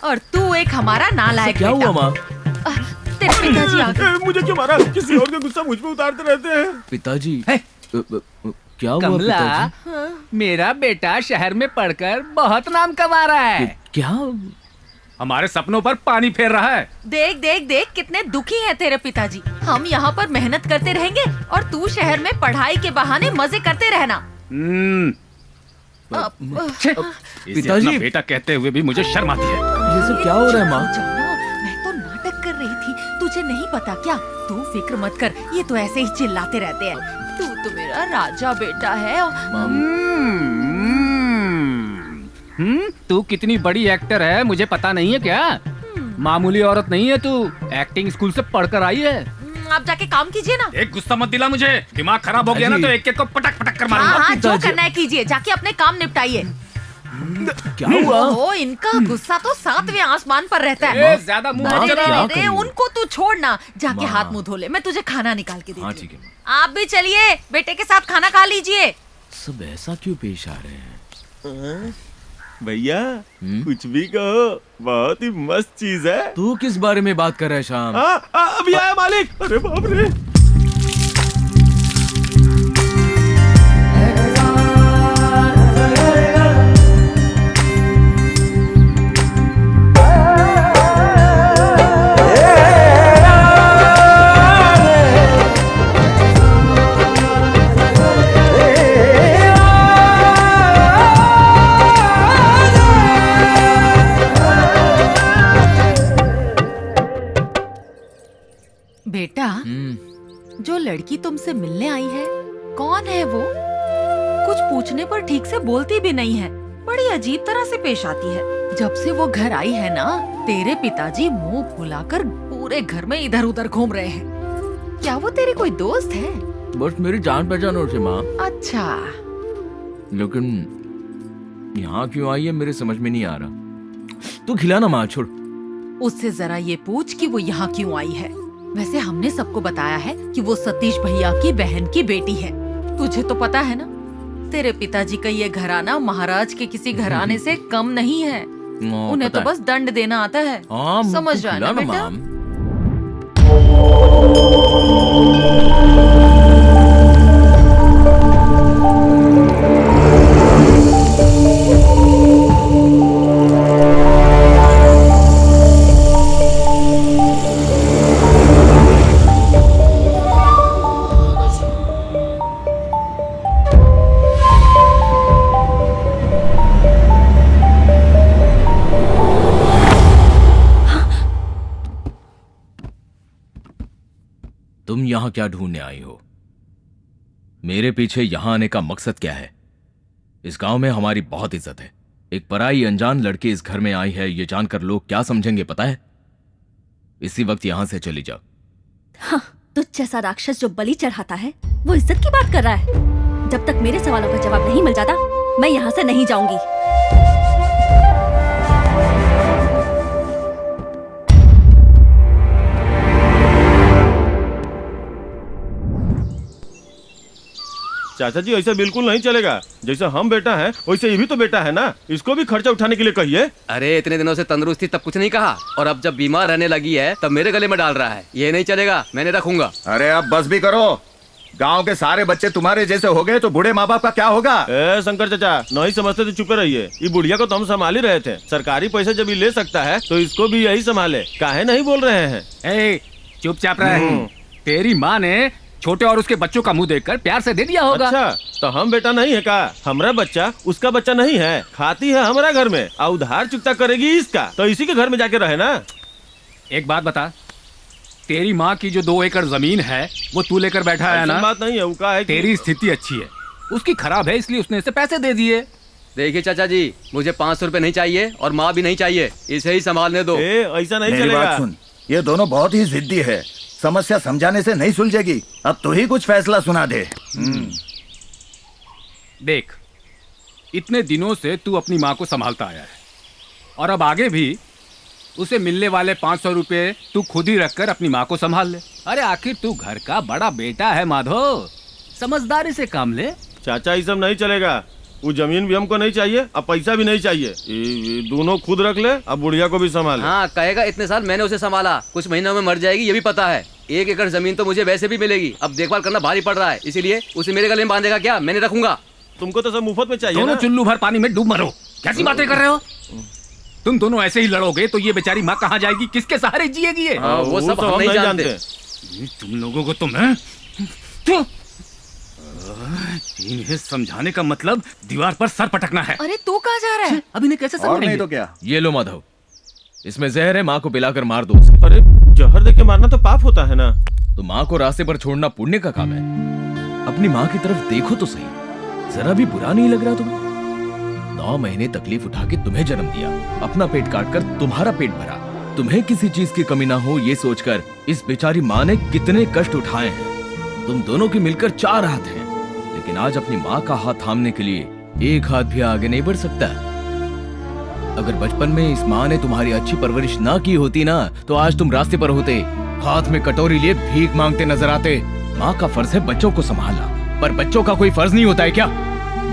और तू एक हमारा नालायक। क्या हुआ माँ? तेरे पिताजी आ गए। मुझे क्यों मारा? किसी और का गुस्सा मुझ पे उतारते रहते हैं। पिताजी क्या हुआ? कमला, पिताजी? मेरा बेटा शहर में पढ़कर बहुत नाम कमा रहा है। क्या? हमारे सपनों पर पानी फेर रहा है। देख देख देख, कितने दुखी हैं तेरे पिताजी। हम यहाँ पर मेहनत करते रहेंगे और तू शहर में पढ़ाई के बहाने मजे करते रहना। पिताजी, बेटा कहते हुए भी मुझे शर्म आती है। ये सब क्या हो रहा है माँ? मैं तो नाटक कर रही थी, तुझे नहीं पता क्या? तू फिक्र मत कर, ये तो ऐसे ही चिल्लाते रहते हैं। तू तो मेरा राजा बेटा है। तू कितनी बड़ी एक्टर है मुझे पता नहीं है क्या? मामूली औरत नहीं है तू, एक्टिंग स्कूल से पढ़कर आई है। आप जाके काम कीजिए ना। एक गुस्सा मत दिला मुझे, दिमाग खराब हो गया ना तो एक को पटक पटक कर मारूंगा। हाँ, जो करना है कीजिए, जाके अपने काम निपटाइए। क्या हुआ? ओ, इनका गुस्सा तो 7वें आसमान पर रहता है। ज्यादा मुंह मत चला। उनको तू छोड़ना, जाके हाथ मुंह धो ले, मैं तुझे खाना निकाल के देती हूँ। आप भी चलिए, बेटे के साथ खाना खा लीजिए। सब ऐसा क्यों पेश आ रहे हैं? भैया कुछ भी कहो, बहुत ही मस्त चीज है। तू किस बारे में बात कर रहा है शाम? अभी आया मालिक। अरे बाप रे। बेटा, जो लड़की तुमसे मिलने आई है, कौन है वो? कुछ पूछने पर ठीक से बोलती भी नहीं है, बड़ी अजीब तरह से पेश आती है। जब से वो घर आई है ना, तेरे पिताजी मुंह फुलाकर पूरे घर में इधर उधर घूम रहे हैं। क्या वो तेरी कोई दोस्त है? बस मेरी जान पहचान हो से माँ। अच्छा। लेकिन यहाँ क्यों आई है मेरे समझ में नहीं आ रहा। तू खिलाना माँ, छोड़। उससे जरा ये पूछ कि वो यहाँ क्यों आई है। वैसे हमने सबको बताया है कि वो सतीश भैया की बहन की बेटी है। तुझे तो पता है ना, तेरे पिताजी का ये घराना महाराज के किसी घराने से कम नहीं है। उन्हें तो बस दंड देना आता है। समझ रहा है ना बेटा? तुम यहाँ क्या ढूंढने आई हो? मेरे पीछे यहाँ आने का मकसद क्या है? इस गांव में हमारी बहुत इज्जत है। एक पराई अनजान लड़की इस घर में आई है, ये जानकर लोग क्या समझेंगे पता है? इसी वक्त यहाँ से चली जाओ। हाँ, तुझ जैसा राक्षस जो बलि चढ़ाता है वो इज्जत की बात कर रहा है। जब तक मेरे सवालों का जवाब नहीं मिल जाता मैं यहाँ से नहीं जाऊंगी। चाचा जी ऐसा बिल्कुल नहीं चलेगा। जैसा हम बेटा है वैसे ये भी तो बेटा है ना, इसको भी खर्चा उठाने के लिए कहिए। अरे इतने दिनों से तंदुरुस्ती तब कुछ नहीं कहा, और अब जब बीमार रहने लगी है तब मेरे गले में डाल रहा है। ये नहीं चलेगा, मैंने रखूंगा। अरे अब बस भी करो। गांव के सारे बच्चे तुम्हारे जैसे हो गए तो बूढ़े माँ बाप का क्या होगा? शंकर चाचा नहीं समझते तो चुपे रहिए। ये बुढ़िया को तो हम संभाल ही रहे थे। सरकारी पैसे जब ये ले सकता है तो इसको भी यही संभाले। काहे नहीं बोल रहे हैं? चुपचाप रहे। तेरी माँ ने छोटे और उसके बच्चों का मुंह देखकर प्यार से दे दिया होगा। अच्छा, तो हम बेटा नहीं है का? हमारा बच्चा उसका बच्चा नहीं है, खाती है हमारा घर में और उधार चुकता करेगी इसका, तो इसी के घर में जाके रहे ना। एक बात बता, तेरी माँ की जो 2 एकड़ जमीन है वो तू लेकर बैठा है ना? बात नहीं है, वो का है तेरी स्थिति अच्छी है, उसकी खराब है, इसलिए उसने इसे पैसे दे दिए। देखिए चाचा जी, मुझे 500 रुपए नहीं चाहिए और माँ भी नहीं चाहिए, इसे ही संभालने दो। ऐसा नहीं मेरी चलेगा। बात सुन, ये दोनों बहुत ही जिद्दी है। समस्या समझाने से नहीं सुलझेगी। अब तू ही कुछ फैसला सुना दे। देख, इतने दिनों से तू अपनी माँ को संभालता आया है और अब आगे भी उसे मिलने वाले 500 रुपए तू खुद ही रखकर अपनी माँ को संभाल ले। अरे आखिर तू घर का बड़ा बेटा है माधव, समझदारी से काम ले। चाचा ये सब नहीं चलेगा। वो जमीन भी हमको नहीं चाहिए, अब पैसा भी नहीं चाहिए। ये दोनों खुद रख ले, अब बुढ़िया को भी संभाल। हाँ कहेगा, इतने साल मैंने उसे संभाला, कुछ महीनों में मर जाएगी ये भी पता है। 1 एकड़ जमीन तो मुझे वैसे भी मिलेगी, अब देखभाल करना भारी पड़ रहा है, इसीलिए उसे मेरे गले में बांधेगा क्या? मैंने रखूंगा। तुमको तो सब मुफ्त में चाहिए। दोनों चुल्लू भर पानी में डूब मरो। कैसी बातें कर रहे हो? तुम दोनों ऐसे ही लड़ोगे तो ये बेचारी माँ कहाँ जाएगी, किसके सहारे जिएगी ये? वो सब हम नहीं जानते। तुम लोगों को तो मैं इन्हें समझाने का मतलब दीवार पर सर पटकना है। अरे तू कहाँ जा रहा है? अब इन्हें कैसे समझाएंगे? नहीं तो क्या? ये लो माधव, इसमें जहर है, माँ को पिलाकर मार दो उसे। अरे जहर देके मारना तो पाप होता है ना। तो माँ को रास्ते पर छोड़ना पुण्य का काम है। अपनी माँ की तरफ देखो तो सही, जरा भी बुरा नहीं लग रहा तुम्हें? 9 महीने तकलीफ उठा के तुम्हें जन्म दिया, अपना पेट काट कर तुम्हारा पेट भरा, तुम्हें किसी चीज की कमी ना हो ये सोचकर इस बेचारी माँ ने कितने कष्ट उठाए हैं। तुम दोनों की मिलकर 4 हाथ हैं, लेकिन आज अपनी माँ का हाथ थामने के लिए 1 हाथ भी आगे नहीं बढ़ सकता। अगर बचपन में इस माँ ने तुम्हारी अच्छी परवरिश ना की होती ना, तो आज तुम रास्ते पर होते, हाथ में कटोरी लिए भीख मांगते नजर आते। माँ का फर्ज है बच्चों को संभालना, पर बच्चों का कोई फर्ज नहीं होता है क्या?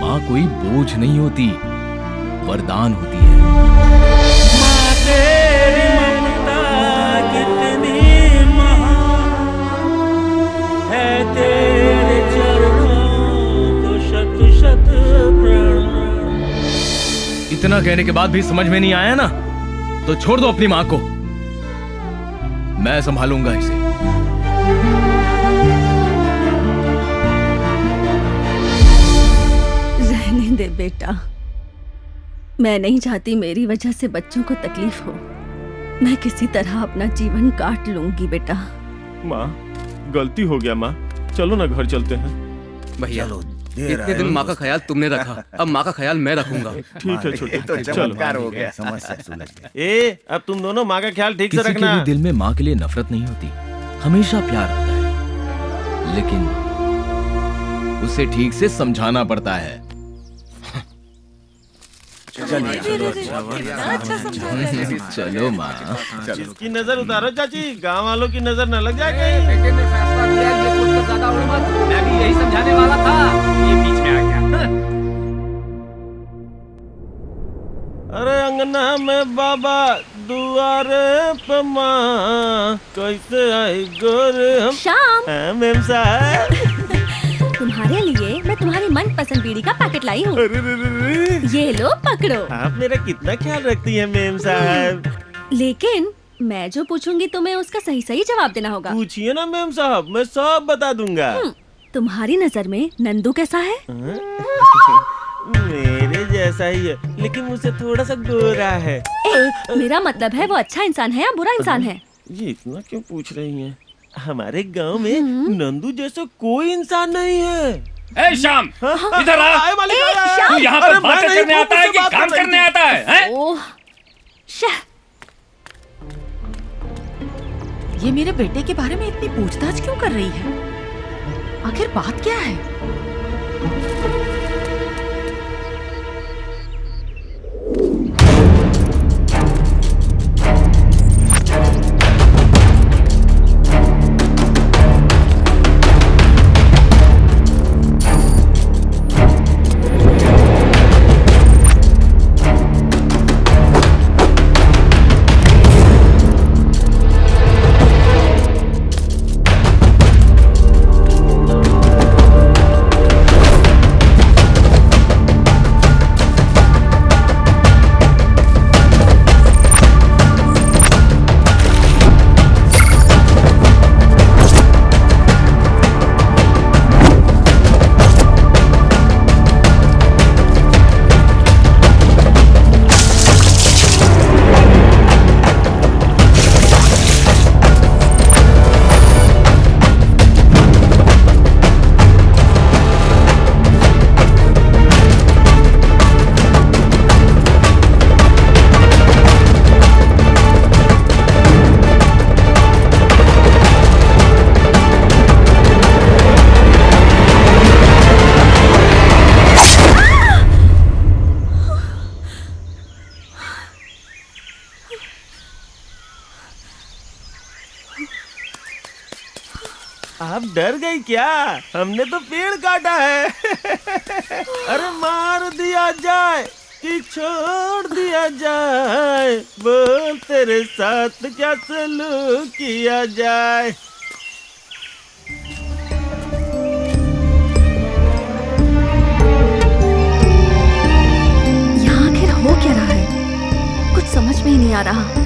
माँ कोई बोझ नहीं होती, वरदान होती है। इतना कहने के बाद भी समझ में नहीं आया ना, तो छोड़ दो अपनी माँ को, मैं संभालूंगा इसे। रहने दे बेटा, मैं नहीं चाहती मेरी वजह से बच्चों को तकलीफ हो। मैं किसी तरह अपना जीवन काट लूंगी बेटा। माँ गलती हो गया माँ, चलो ना घर चलते हैं। भैया इतने दिन माँ का ख्याल तुमने रखा, अब माँ का ख्याल मैं रखूंगा। ठीक है छोटे, तो चमत्कार हो गया, समस्या सुलझ गई। ए अब तुम दोनों माँ का ख्याल ठीक से किसी के रखना। भी दिल में माँ के लिए नफरत नहीं होती, हमेशा प्यार होता है, लेकिन उसे ठीक से समझाना पड़ता है। चलो माँ, इसकी नजर उतारो चाची, गांव वालों की नजर न लग जाए कहीं। बेटे ने फैसला किया, ये सोचकर ज्यादा उड़ मत। मैं भी यही समझाने वाला था, ये बीच में आ गया। अरे अंगना में बाबा दुआरे पे माँ, कैसे आई गोरे हम। श्याम। हाँ मेम साहब। तुम्हारे लिए मैं तुम्हारी मनपसंद बीड़ी का पैकेट लाई हूँ। ये लो पकड़ो। आप मेरा कितना ख्याल रखती हैं मेम साहब। लेकिन मैं जो पूछूंगी तुम्हें उसका सही सही जवाब देना होगा। पूछिए ना मेम साहब, मैं सब बता दूंगा। तुम्हारी नजर में नंदू कैसा है? मेरे जैसा ही है, लेकिन मुझसे थोड़ा सा गोरा है। मेरा मतलब है वो अच्छा इंसान है या बुरा इंसान है? ये इतना क्यों पूछ रही हैं? हमारे गांव में नंदू जैसा कोई इंसान नहीं है। ए श्याम, इधर आ। तू यहाँ पर बात करने आता है कि काम करने आता है? ओह, ये मेरे बेटे के बारे में इतनी पूछताछ क्यों कर रही है? आखिर बात क्या है? आप डर गई क्या? हमने तो पेड़ काटा है। अरे मार दिया जाए कि छोड़ दिया जाए, बोल तेरे साथ क्या सलूक किया जाए। यहाँ आखिर हो क्या रहा है? कुछ समझ में ही नहीं आ रहा।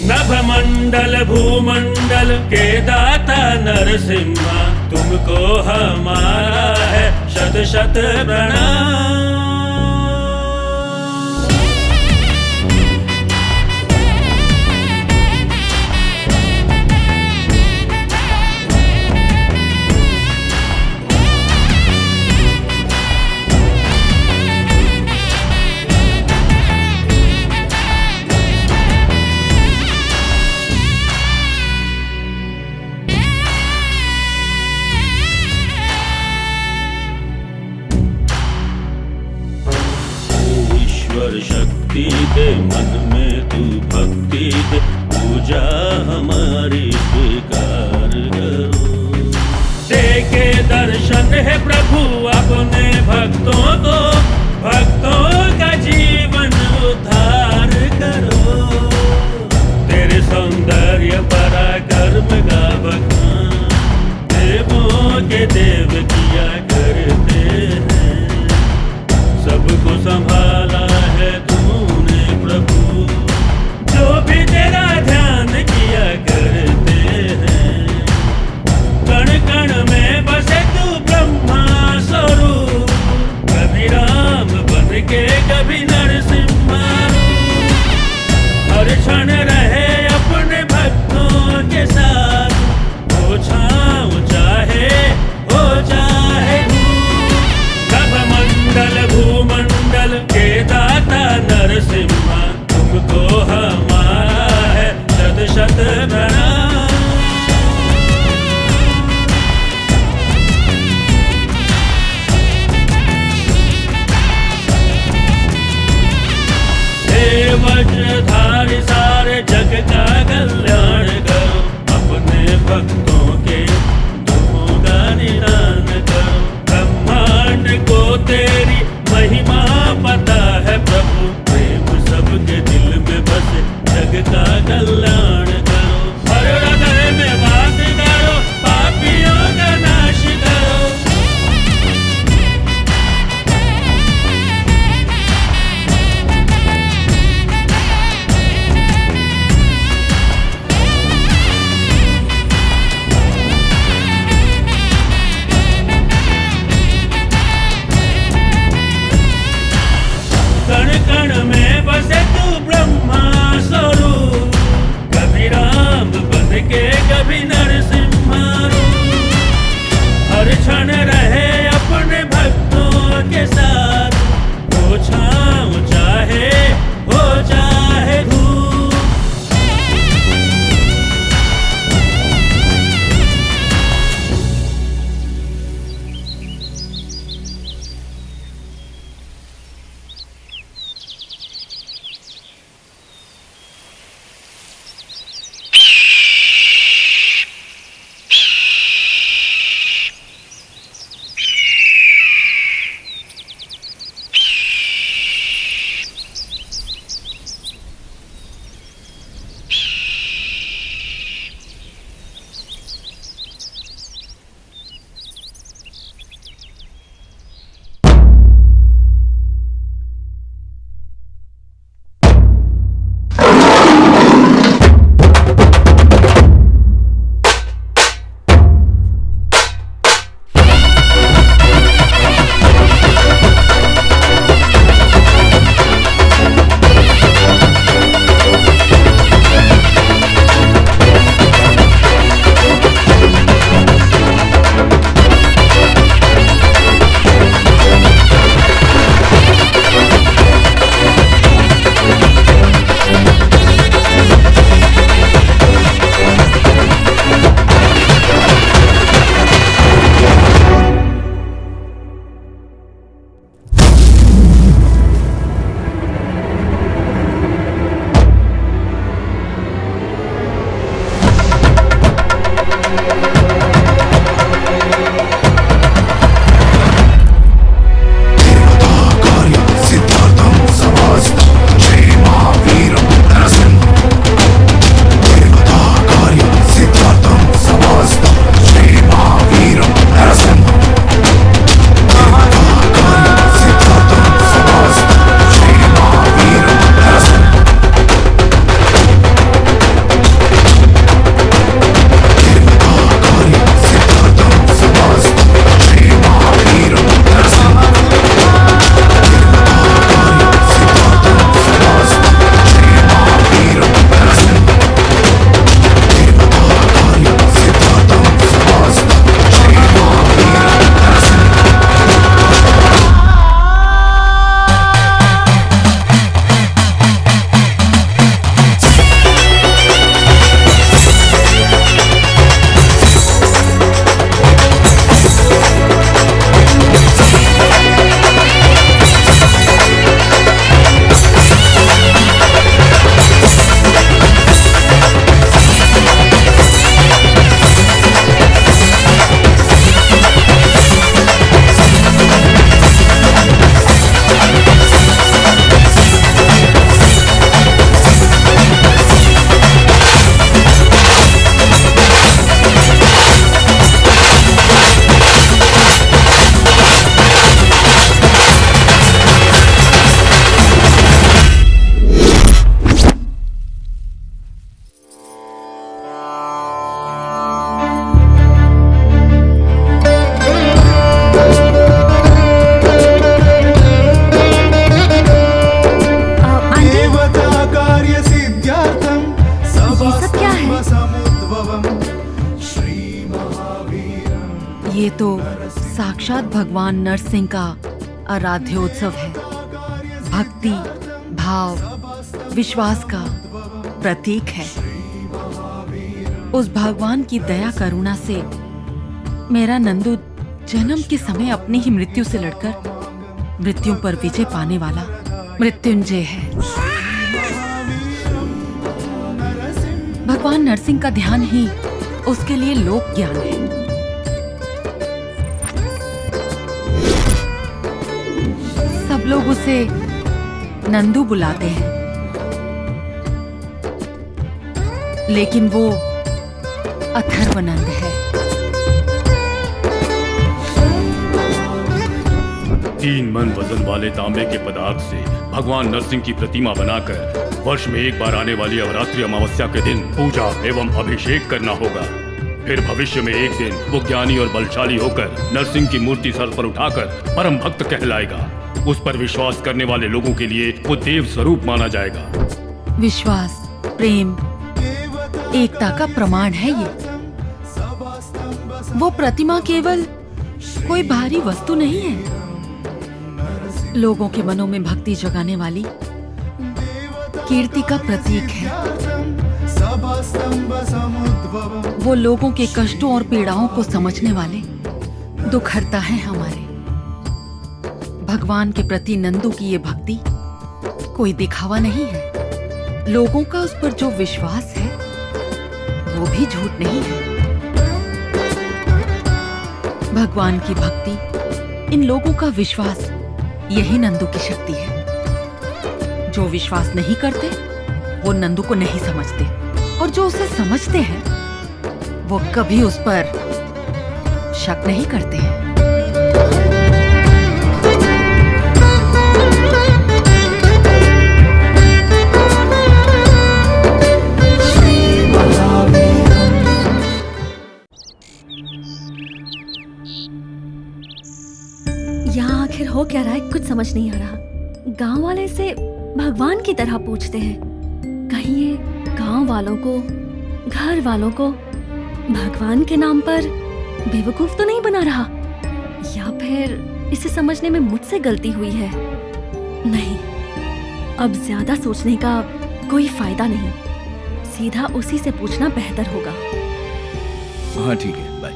नभमंडल भूमंडल के दाता नरसिम्हा, तुमको हमारा है शत शत प्रणाम। शक्ति दे मन में तू भक्ति दे, पूजा हमारी स्वीकार करो। देखे दर्शन है प्रभु अपने भक्तों को, भक्तों मस्त भरा। हे वज्रधारी सारे जग का कल्याण करो, अपने भक्तों के दुखों का निदान करो। ब्रह्मांड को तेरी महिमा पता है प्रभु, प्रेम सबके दिल में बसे, जग का कल्याण करो। हर हृदय में वास करो, पापियों का नाश करो। कण कण में बसे तू ब्रह्मा स्वरूप, कभी राम बन के कभी नरसिम्हा रूप। हर क्षण रहे अपने भक्तों के साथ, हो छाँव चाहे हो चाहे धूप। ये तो साक्षात भगवान नरसिंह का आराध्योत्सव है। भक्ति, भाव, विश्वास का प्रतीक है। उस भगवान की दया करुणा से मेरा नंदू जन्म के समय अपनी ही मृत्यु से लड़कर मृत्यु पर विजय पाने वाला मृत्युंजय है। भगवान नरसिंह का ध्यान ही उसके लिए लोक ज्ञान है। सब लोग उसे नंदू बुलाते हैं, लेकिन वो अथर्वनंद है। 3 मन वजन वाले तांबे के पदार्थ से भगवान नरसिंह की प्रतिमा बनाकर वर्ष में एक बार आने वाली अवरात्रि अमावस्या के दिन पूजा एवं अभिषेक करना होगा। फिर भविष्य में एक दिन वो ज्ञानी और बलशाली होकर नरसिंह की मूर्ति सर पर उठाकर परम भक्त कहलाएगा। उस पर विश्वास करने वाले लोगों के लिए वो देव स्वरूप माना जाएगा। विश्वास, प्रेम, एकता का प्रमाण है ये। वो प्रतिमा केवल कोई भारी वस्तु नहीं है, लोगों के मनों में भक्ति जगाने वाली कीर्ति का प्रतीक है। वो लोगों के कष्टों और पीड़ाओं को समझने वाले दुखहर्ता है हमारे। भगवान के प्रति नंदू की ये भक्ति कोई दिखावा नहीं है। लोगों का उस पर जो विश्वास है वो भी झूठ नहीं है। भगवान की भक्ति, इन लोगों का विश्वास, यही नंदू की शक्ति है। जो विश्वास नहीं करते वो नंदू को नहीं समझते, और जो उसे समझते हैं वो कभी उस पर शक नहीं करते हैं। यहाँ आखिर हो क्या रहा है, कुछ समझ नहीं आ रहा। गांव वाले से भगवान की तरह पूछते हैं, कहीं ये गांव वालों को, घर वालों को भगवान के नाम पर बेवकूफ तो नहीं बना रहा, या फिर इसे समझने में मुझसे गलती हुई है। नहीं, अब ज्यादा सोचने का कोई फायदा नहीं, सीधा उसी से पूछना बेहतर होगा। हाँ ठीक है, बाय।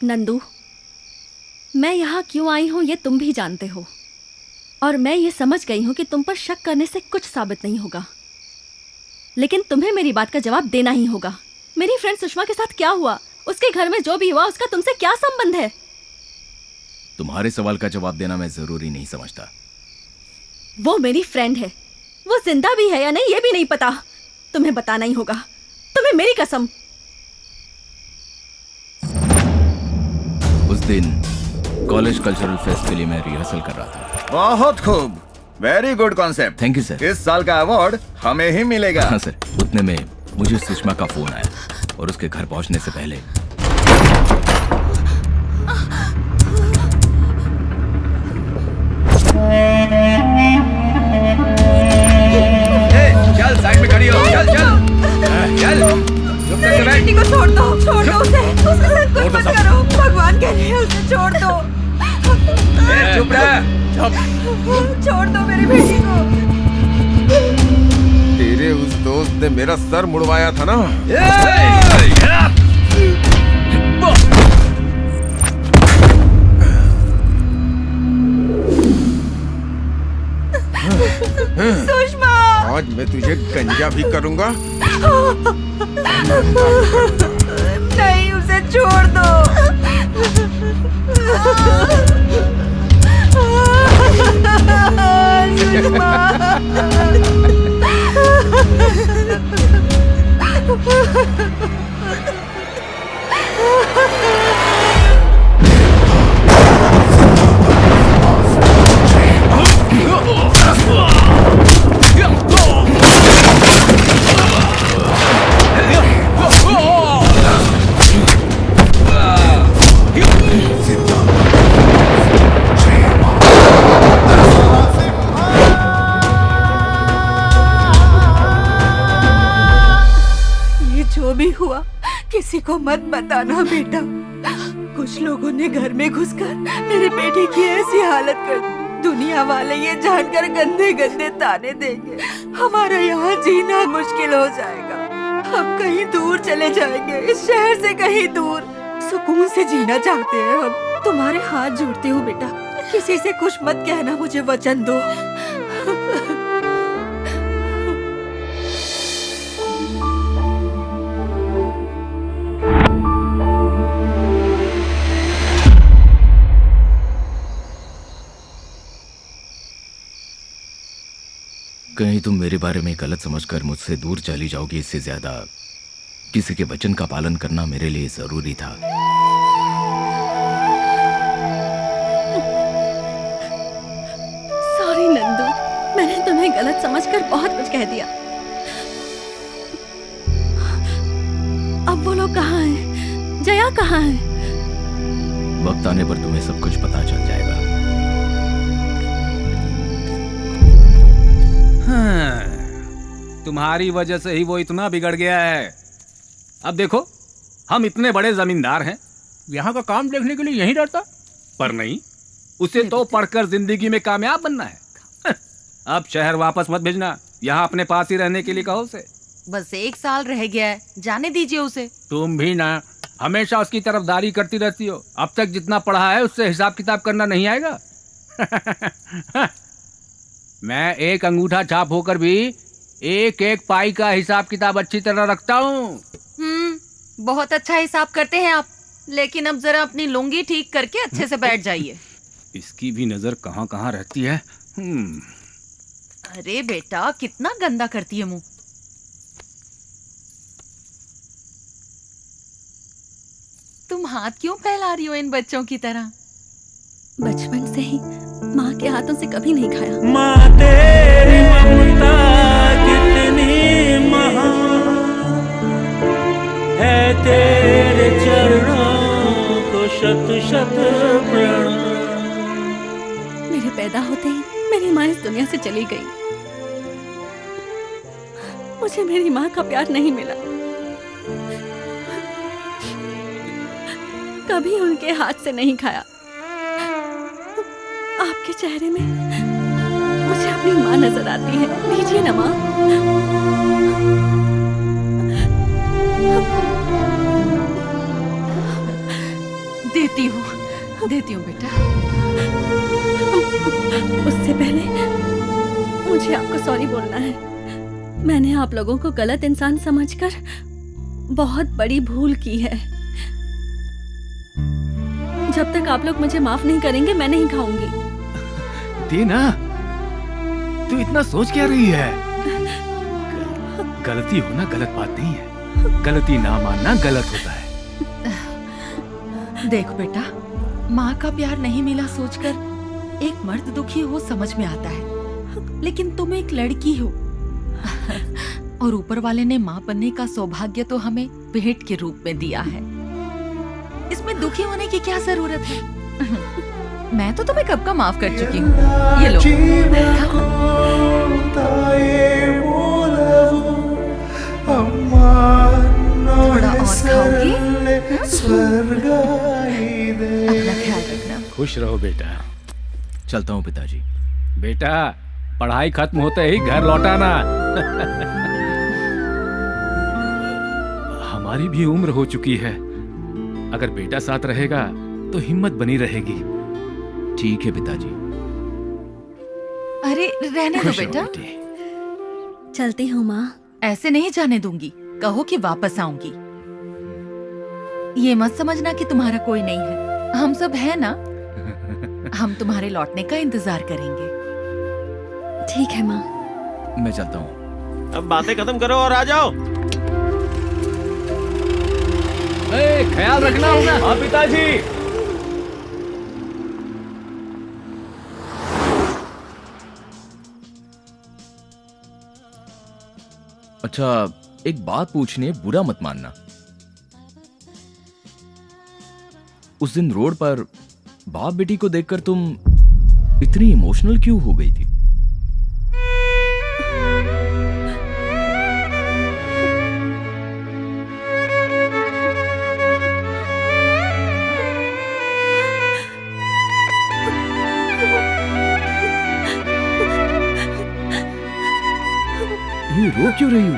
नंदू, मैं यहाँ क्यों आई हूँ ये तुम भी जानते हो, और मैं ये समझ गई हूँ कि तुम पर शक करने से कुछ साबित नहीं होगा, लेकिन तुम्हें मेरी बात का जवाब देना ही होगा। मेरी फ्रेंड सुषमा के साथ क्या हुआ, उसके घर में जो भी हुआ, उसका तुमसे क्या संबंध है? तुम्हारे सवाल का जवाब देना मैं जरूरी नहीं समझता। वो मेरी फ्रेंड है, वो जिंदा भी है या नहीं ये भी नहीं पता, तुम्हें बताना ही होगा, तुम्हें मेरी कसम। उस दिन कॉलेज कल्चरल फेस्ट के लिए मैं रिहर्सल कर रहा था। बहुत खूब, very good concept. Thank you sir. इस साल का अवार्ड हमें ही मिलेगा। हाँ सर। उतने में मुझे सुषमा का फोन आया, और उसके घर पहुंचने से पहले चल साइड में खड़ी हो, चल चल चल। मेरी बेटी को छोड़ दो, छोड़ दो उसे, उसके साथ कुछ मत करो, भगवान के लिए उसे छोड़ दो। चुप रह, छोड़ दो मेरी बेटी को। तेरे उस दोस्त ने मेरा सर मुड़वाया था ना। सुषमा, आज मैं तुझे गंजा भी करूंगा। नहीं, उसे छोड़ दो। जो भी हुआ किसी को मत बताना बेटा। कुछ लोगों ने घर में घुसकर मेरी बेटी की ऐसी हालत कर दी, दुनिया वाले ये जानकर गंदे गंदे ताने देंगे, हमारा यहाँ जीना मुश्किल हो जाएगा। हम कहीं दूर चले जाएंगे, इस शहर से कहीं दूर। सुकून से जीना चाहते हैं हम। तुम्हारे हाथ जोड़ती हूँ बेटा, किसी से कुछ मत कहना, मुझे वचन दो। कहीं तुम मेरे बारे में गलत समझकर मुझसे दूर चली जाओगी, इससे ज्यादा किसी के वचन का पालन करना मेरे लिए जरूरी था। सॉरी नंदू, मैंने तुम्हें गलत समझकर बहुत कुछ कह दिया। अब वो लोग कहाँ हैं? जया कहाँ है? वक्त आने पर तुम्हें सब कुछ पता चल जाएगा। तुम्हारी वजह से ही वो इतना बिगड़ गया है। अब देखो, हम इतने बड़े जमींदार हैं, यहाँ का काम देखने के लिए यहीं रहता, पर नहीं, उसे तो पढ़कर जिंदगी में कामयाब बनना है। अब शहर वापस मत भेजना, यहाँ अपने पास ही रहने के लिए कहो उसे। बस 1 साल रह गया है, जाने दीजिए उसे। तुम भी ना हमेशा उसकी तरफदारी करती रहती हो। अब तक जितना पढ़ा है उससे हिसाब किताब करना नहीं आएगा। मैं एक अंगूठा छाप होकर भी एक एक पाई का हिसाब किताब अच्छी तरह रखता हूँ। बहुत अच्छा हिसाब करते हैं आप, लेकिन अब जरा अपनी लुंगी ठीक करके अच्छे से बैठ जाइए। इसकी भी नजर कहाँ कहाँ रहती है। अरे बेटा, कितना गंदा करती है मुंह। तुम हाथ क्यों फैला रही हो इन बच्चों की तरह? बचपन से ही माँ के हाथों से कभी नहीं खाया। माँ तेरी ममता कितनी महान है, तेरे चरणों को शत शत प्रणाम। मेरे पैदा होते ही मेरी माँ इस दुनिया से चली गई। मुझे मेरी माँ का प्यार नहीं मिला। कभी उनके हाथ से नहीं खाया। आपके चेहरे में मुझे अपनी माँ नजर आती है। लीजिए ना माँ। देती हूँ बेटा। उससे पहले मुझे आपको सॉरी बोलना है। मैंने आप लोगों को गलत इंसान समझकर बहुत बड़ी भूल की है। जब तक आप लोग मुझे माफ नहीं करेंगे मैं नहीं खाऊंगी। दीना, तू इतना सोच क्या रही है? गलती होना गलत बात नहीं है, गलती ना मानना गलत होता है। देख बेटा, माँ का प्यार नहीं मिला सोचकर एक मर्द दुखी हो समझ में आता है, लेकिन तुम एक लड़की हो और ऊपर वाले ने माँ बनने का सौभाग्य तो हमें भेंट के रूप में दिया है। इसमें दुखी होने की क्या जरूरत है? मैं तो तुम्हें कब का माफ कर चुकी हूँ। ये लो। थोड़ा और खाओगी? अपना ख्याल रखना। खुश रहो बेटा। चलता हूँ पिताजी। बेटा, पढ़ाई खत्म होते ही घर लौटाना। हमारी भी उम्र हो चुकी है, अगर बेटा साथ रहेगा तो हिम्मत बनी रहेगी। ठीक है पिताजी। अरे रहने दो बेटा। चलती हूँ माँ। ऐसे नहीं जाने दूंगी, कहो कि वापस आऊंगी। ये मत समझना कि तुम्हारा कोई नहीं है, हम सब है ना। हम तुम्हारे लौटने का इंतजार करेंगे। ठीक है माँ। मैं चलता हूँ। अब बातें खत्म करो और आ जाओ। ख्याल रखना होगा। हाँ पिताजी। अच्छा, एक बात पूछनी है, बुरा मत मानना। उस दिन रोड पर बाप बेटी को देखकर तुम इतनी इमोशनल क्यों हो गई थी? ये रो क्यों रही हो?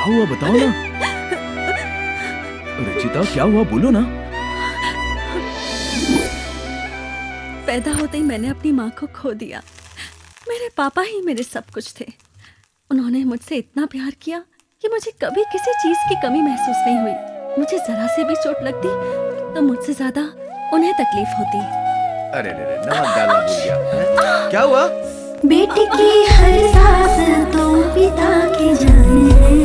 क्या हुआ बताओ ना। रचिता क्या हुआ बोलो ना। पैदा होते ही मैंने अपनी माँ को खो दिया। मेरे पापा ही मेरे सब कुछ थे। उन्होंने मुझसे इतना प्यार किया कि मुझे कभी किसी चीज की कमी महसूस नहीं हुई। मुझे जरा से भी चोट लगती तो मुझसे ज्यादा उन्हें तकलीफ होती। अरे नमक डालना भूल गया। क्या हुआ? बेटी की हर सांस तो पिता की जान है,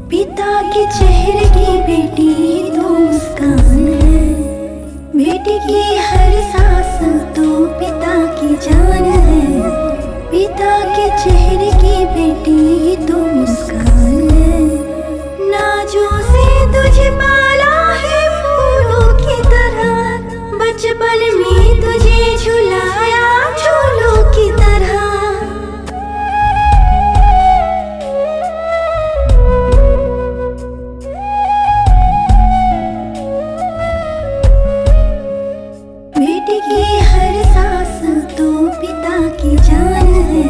पिता के चेहरे की बेटी तो मुस्कान है। बेटी की हर सांस तो पिता की जान है, पिता के चेहरे की बेटी तो मुस्कान है। नाजों से तुझे पाला है फूलों की तरह, बचपन में तुझे झुलाया झूलों की तरह। बेटी की हर सांस तो पिता की जान है,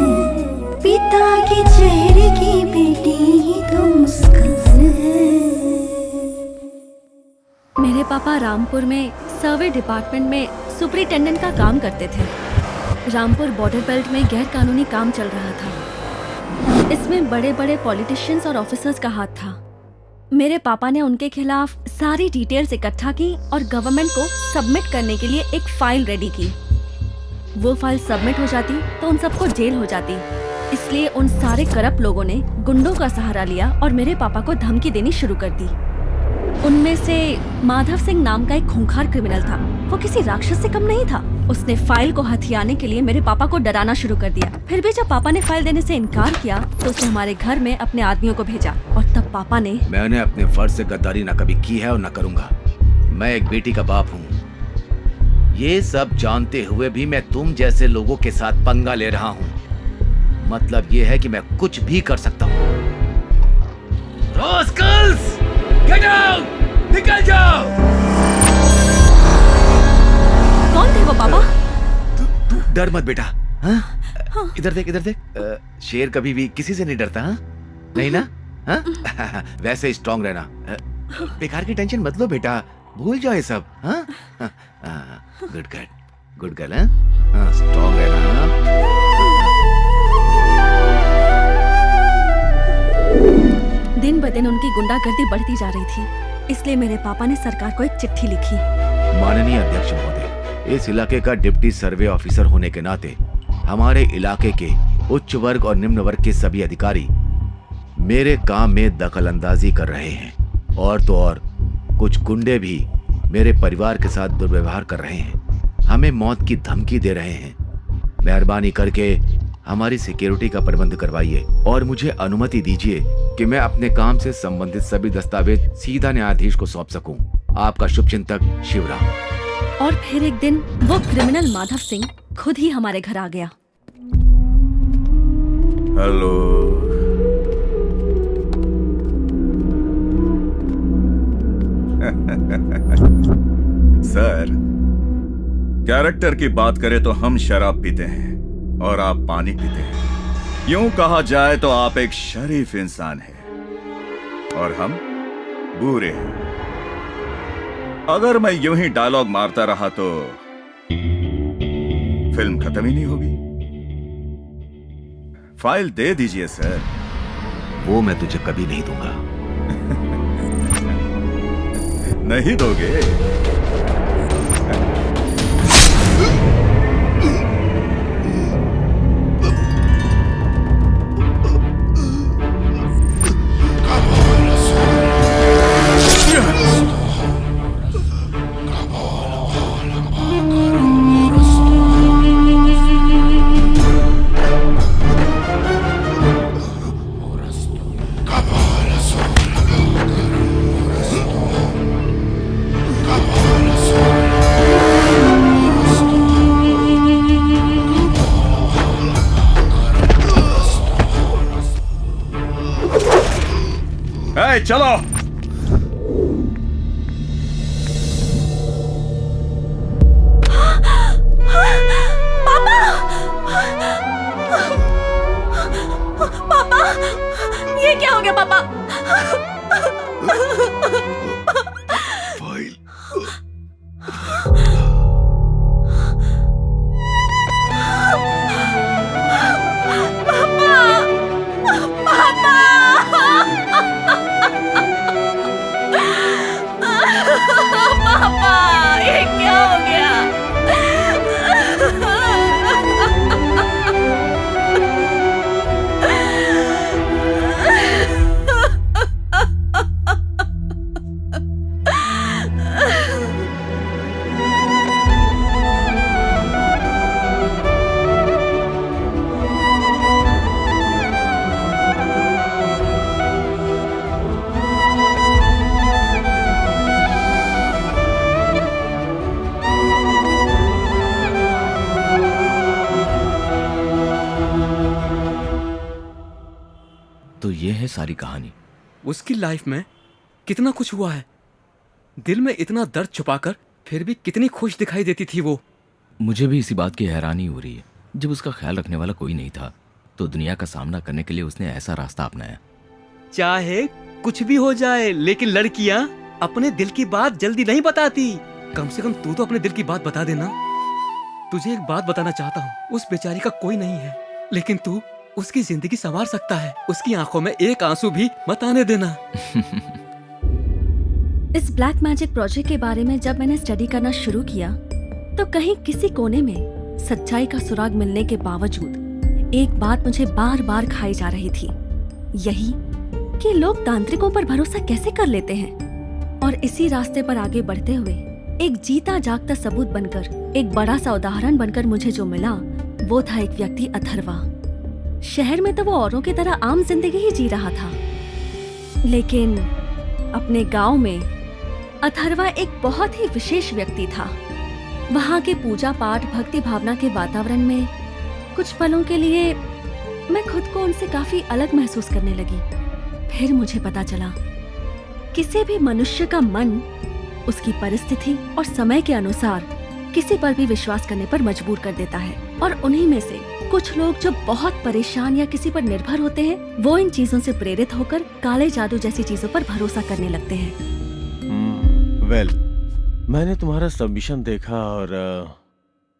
पिता के चेहरे की बेटी ही तो मुस्कान है। मेरे पापा रामपुर में सर्वे डिपार्टमेंट में सुपरिटेंडेंट का काम करते थे। रामपुर बॉर्डर बेल्ट में गैर कानूनी काम चल रहा था। इसमें बड़े बड़े पॉलिटिशियंस और ऑफिसर्स का हाथ था। मेरे पापा ने उनके खिलाफ सारी डिटेल्स इकट्ठा की और गवर्नमेंट को सबमिट करने के लिए एक फाइल रेडी की। वो फाइल सबमिट हो जाती तो उन सबको जेल हो जाती। इसलिए उन सारे करप्ट लोगों ने गुंडों का सहारा लिया और मेरे पापा को धमकी देनी शुरू कर दी। उनमें से माधव सिंह नाम का एक खूंखार क्रिमिनल था। वो किसी राक्षस से कम नहीं था। उसने फाइल को हथियाने के लिए मेरे पापा को डराना शुरू कर दिया। फिर भी जब पापा ने फाइल देने से इनकार किया तो उसने हमारे घर में अपने आदमियों को भेजा और तब पापा ने मैंने अपने फर्ज से गद्दारी न कभी की है और न करूंगा। मैं एक बेटी का बाप हूँ। ये सब जानते हुए भी मैं तुम जैसे लोगों के साथ पंगा ले रहा हूँ। मतलब ये है कि मैं कुछ भी कर सकता हूँ। Rascals, get out! निकल जाओ! कौन थे वो पापा? तू डर मत बेटा। हाँ? इधर देख, इधर देख। शेर कभी भी किसी से नहीं डरता। हाँ? नहीं ना? हाँ? वैसे स्ट्रांग रहना। बेकार की टेंशन मत लो बेटा, भूल जाओ ये सब। हाँ? Good girl, good girl. हाँ, स्ट्रांग रहना। दिन ब दिन उनकी गुंडागर्दी बढ़ती जा रही थी। इसलिए मेरे पापा ने सरकार को एक चिट्ठी लिखी। माननीय अध्यक्ष महोदय, इस इलाके का डिप्टी सर्वे ऑफिसर होने के नाते हमारे इलाके के उच्च वर्ग और निम्न वर्ग के सभी अधिकारी मेरे काम में दखलंदाजी कर रहे हैं। और तो और कुछ गुंडे भी मेरे परिवार के साथ दुर्व्यवहार कर रहे हैं, हमें मौत की धमकी दे रहे हैं। मेहरबानी करके हमारी सिक्योरिटी का प्रबंध करवाइए और मुझे अनुमति दीजिए कि मैं अपने काम से संबंधित सभी दस्तावेज सीधा न्यायाधीश को सौंप सकूं। आपका शुभचिंतक शिवराम। और फिर एक दिन वो क्रिमिनल माधव सिंह खुद ही हमारे घर आ गया। हेलो। सर, कैरेक्टर की बात करें तो हम शराब पीते हैं और आप पानी पीते हैं। यूं कहा जाए तो आप एक शरीफ इंसान हैं और हम बुरे हैं। अगर मैं यूं ही डायलॉग मारता रहा तो फिल्म खत्म ही नहीं होगी। फाइल दे दीजिए सर। वो मैं तुझे कभी नहीं दूंगा। नहीं दोगे? चलो। पापा! पापा! ये क्या हो गया पापा? तो ये है सारी कहानी। उसकी लाइफ में कितना कुछ हुआ है, दिल में इतना दर्द छुपाकर फिर भी कितनी खुश दिखाई देती थी वो। मुझे भी इसी बात की हैरानी हो रही है, जब उसका ख्याल रखने वाला कोई नहीं था तो दुनिया का सामना करने के लिए उसने ऐसा रास्ता अपनाया। चाहे कुछ भी हो जाए, लेकिन लड़कियां अपने दिल की बात जल्दी नहीं बताती। कम से कम तू तो अपने दिल की बात बता देना। तुझे एक बात बताना चाहता हूँ, उस बेचारी का कोई नहीं है, लेकिन तू उसकी जिंदगी संवार सकता है। उसकी आंखों में एक आंसू भी मत आने देना। इस ब्लैक मैजिक प्रोजेक्ट के बारे में जब मैंने स्टडी करना शुरू किया तो कहीं किसी कोने में सच्चाई का सुराग मिलने के बावजूद एक बात मुझे बार बार खाई जा रही थी, यही कि लोग तांत्रिकों पर भरोसा कैसे कर लेते हैं। और इसी रास्ते पर आगे बढ़ते हुए एक जीता जागता सबूत बनकर, एक बड़ा सा उदाहरण बनकर मुझे जो मिला वो था एक व्यक्ति अथर्वा। शहर में तो वो औरों की तरह आम जिंदगी ही जी रहा था, लेकिन अपने गांव में अथर्वा एक बहुत ही विशेष व्यक्ति था। वहाँ के पूजा पाठ भक्ति भावना के वातावरण में कुछ पलों के लिए मैं खुद को उनसे काफी अलग महसूस करने लगी। फिर मुझे पता चला किसी भी मनुष्य का मन उसकी परिस्थिति और समय के अनुसार किसी पर भी विश्वास करने पर मजबूर कर देता है, और उन्हीं में से कुछ लोग जो बहुत परेशान या किसी पर निर्भर होते हैं वो इन चीजों से प्रेरित होकर काले जादू जैसी चीजों पर भरोसा करने लगते हैं। वेल, मैंने तुम्हारा सबमिशन देखा और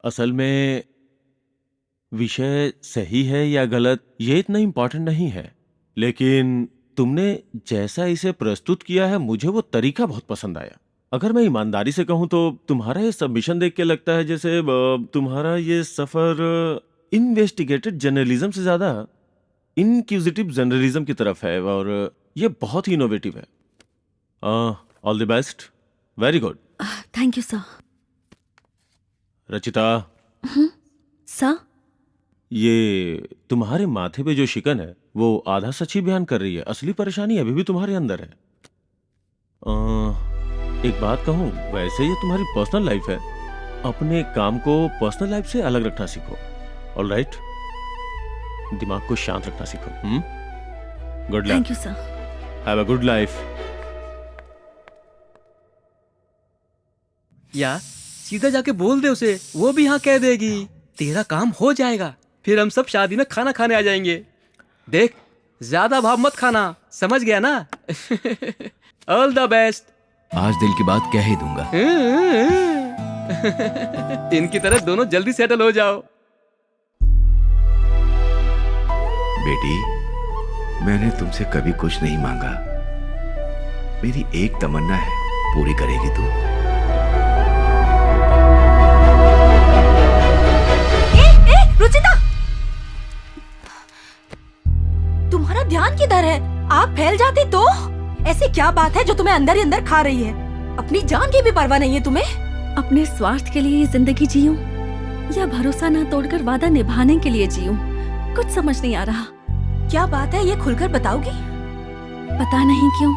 असल में विषय सही है या गलत ये इतना इम्पोर्टेंट नहीं है, लेकिन तुमने जैसा इसे प्रस्तुत किया है मुझे वो तरीका बहुत पसंद आया। अगर मैं ईमानदारी से कहूँ तो तुम्हारा ये सबमिशन देख के लगता है जैसे तुम्हारा ये सफर इन्वेस्टिगेटेड जर्नलिज्म से ज्यादा इनक्यूजिटिव जर्नलिज्म की तरफ है, और ये बहुत ही इनोवेटिव है। All the best, very good. Thank you sir. Rachita, sir, ये तुम्हारे माथे पे जो शिकन है वो आधा सच ही बयान कर रही है, असली परेशानी अभी भी तुम्हारे अंदर है। एक बात कहूँ, वैसे ये तुम्हारी पर्सनल लाइफ है, अपने काम को पर्सनल लाइफ से अलग रखना सीखो। ऑलराइट, दिमाग को शांत रखना सीखो। Good luck. Thank you sir. Have a good life. या सीधा जाके बोल दे उसे, वो भी हाँ कह देगी। तेरा काम हो जाएगा, फिर हम सब शादी में खाना खाने आ जाएंगे। देख, ज्यादा भाव मत खाना, समझ गया ना? All the best. आज दिल की बात कह ही दूंगा। इनकी तरह दोनों जल्दी सेटल हो जाओ। बेटी, मैंने तुमसे कभी कुछ नहीं मांगा, मेरी एक तमन्ना है, पूरी करेगी तू? रुचिता, तुम्हारा ध्यान किधर है? आग फैल जाती तो? ऐसी क्या बात है जो तुम्हें अंदर ही अंदर खा रही है? अपनी जान की भी परवाह नहीं है तुम्हें? अपने स्वार्थ के लिए जिंदगी जीऊं या भरोसा ना तोड़कर वादा निभाने के लिए जीऊं, कुछ समझ नहीं आ रहा। क्या बात है, ये खुलकर बताओगी? पता नहीं क्यों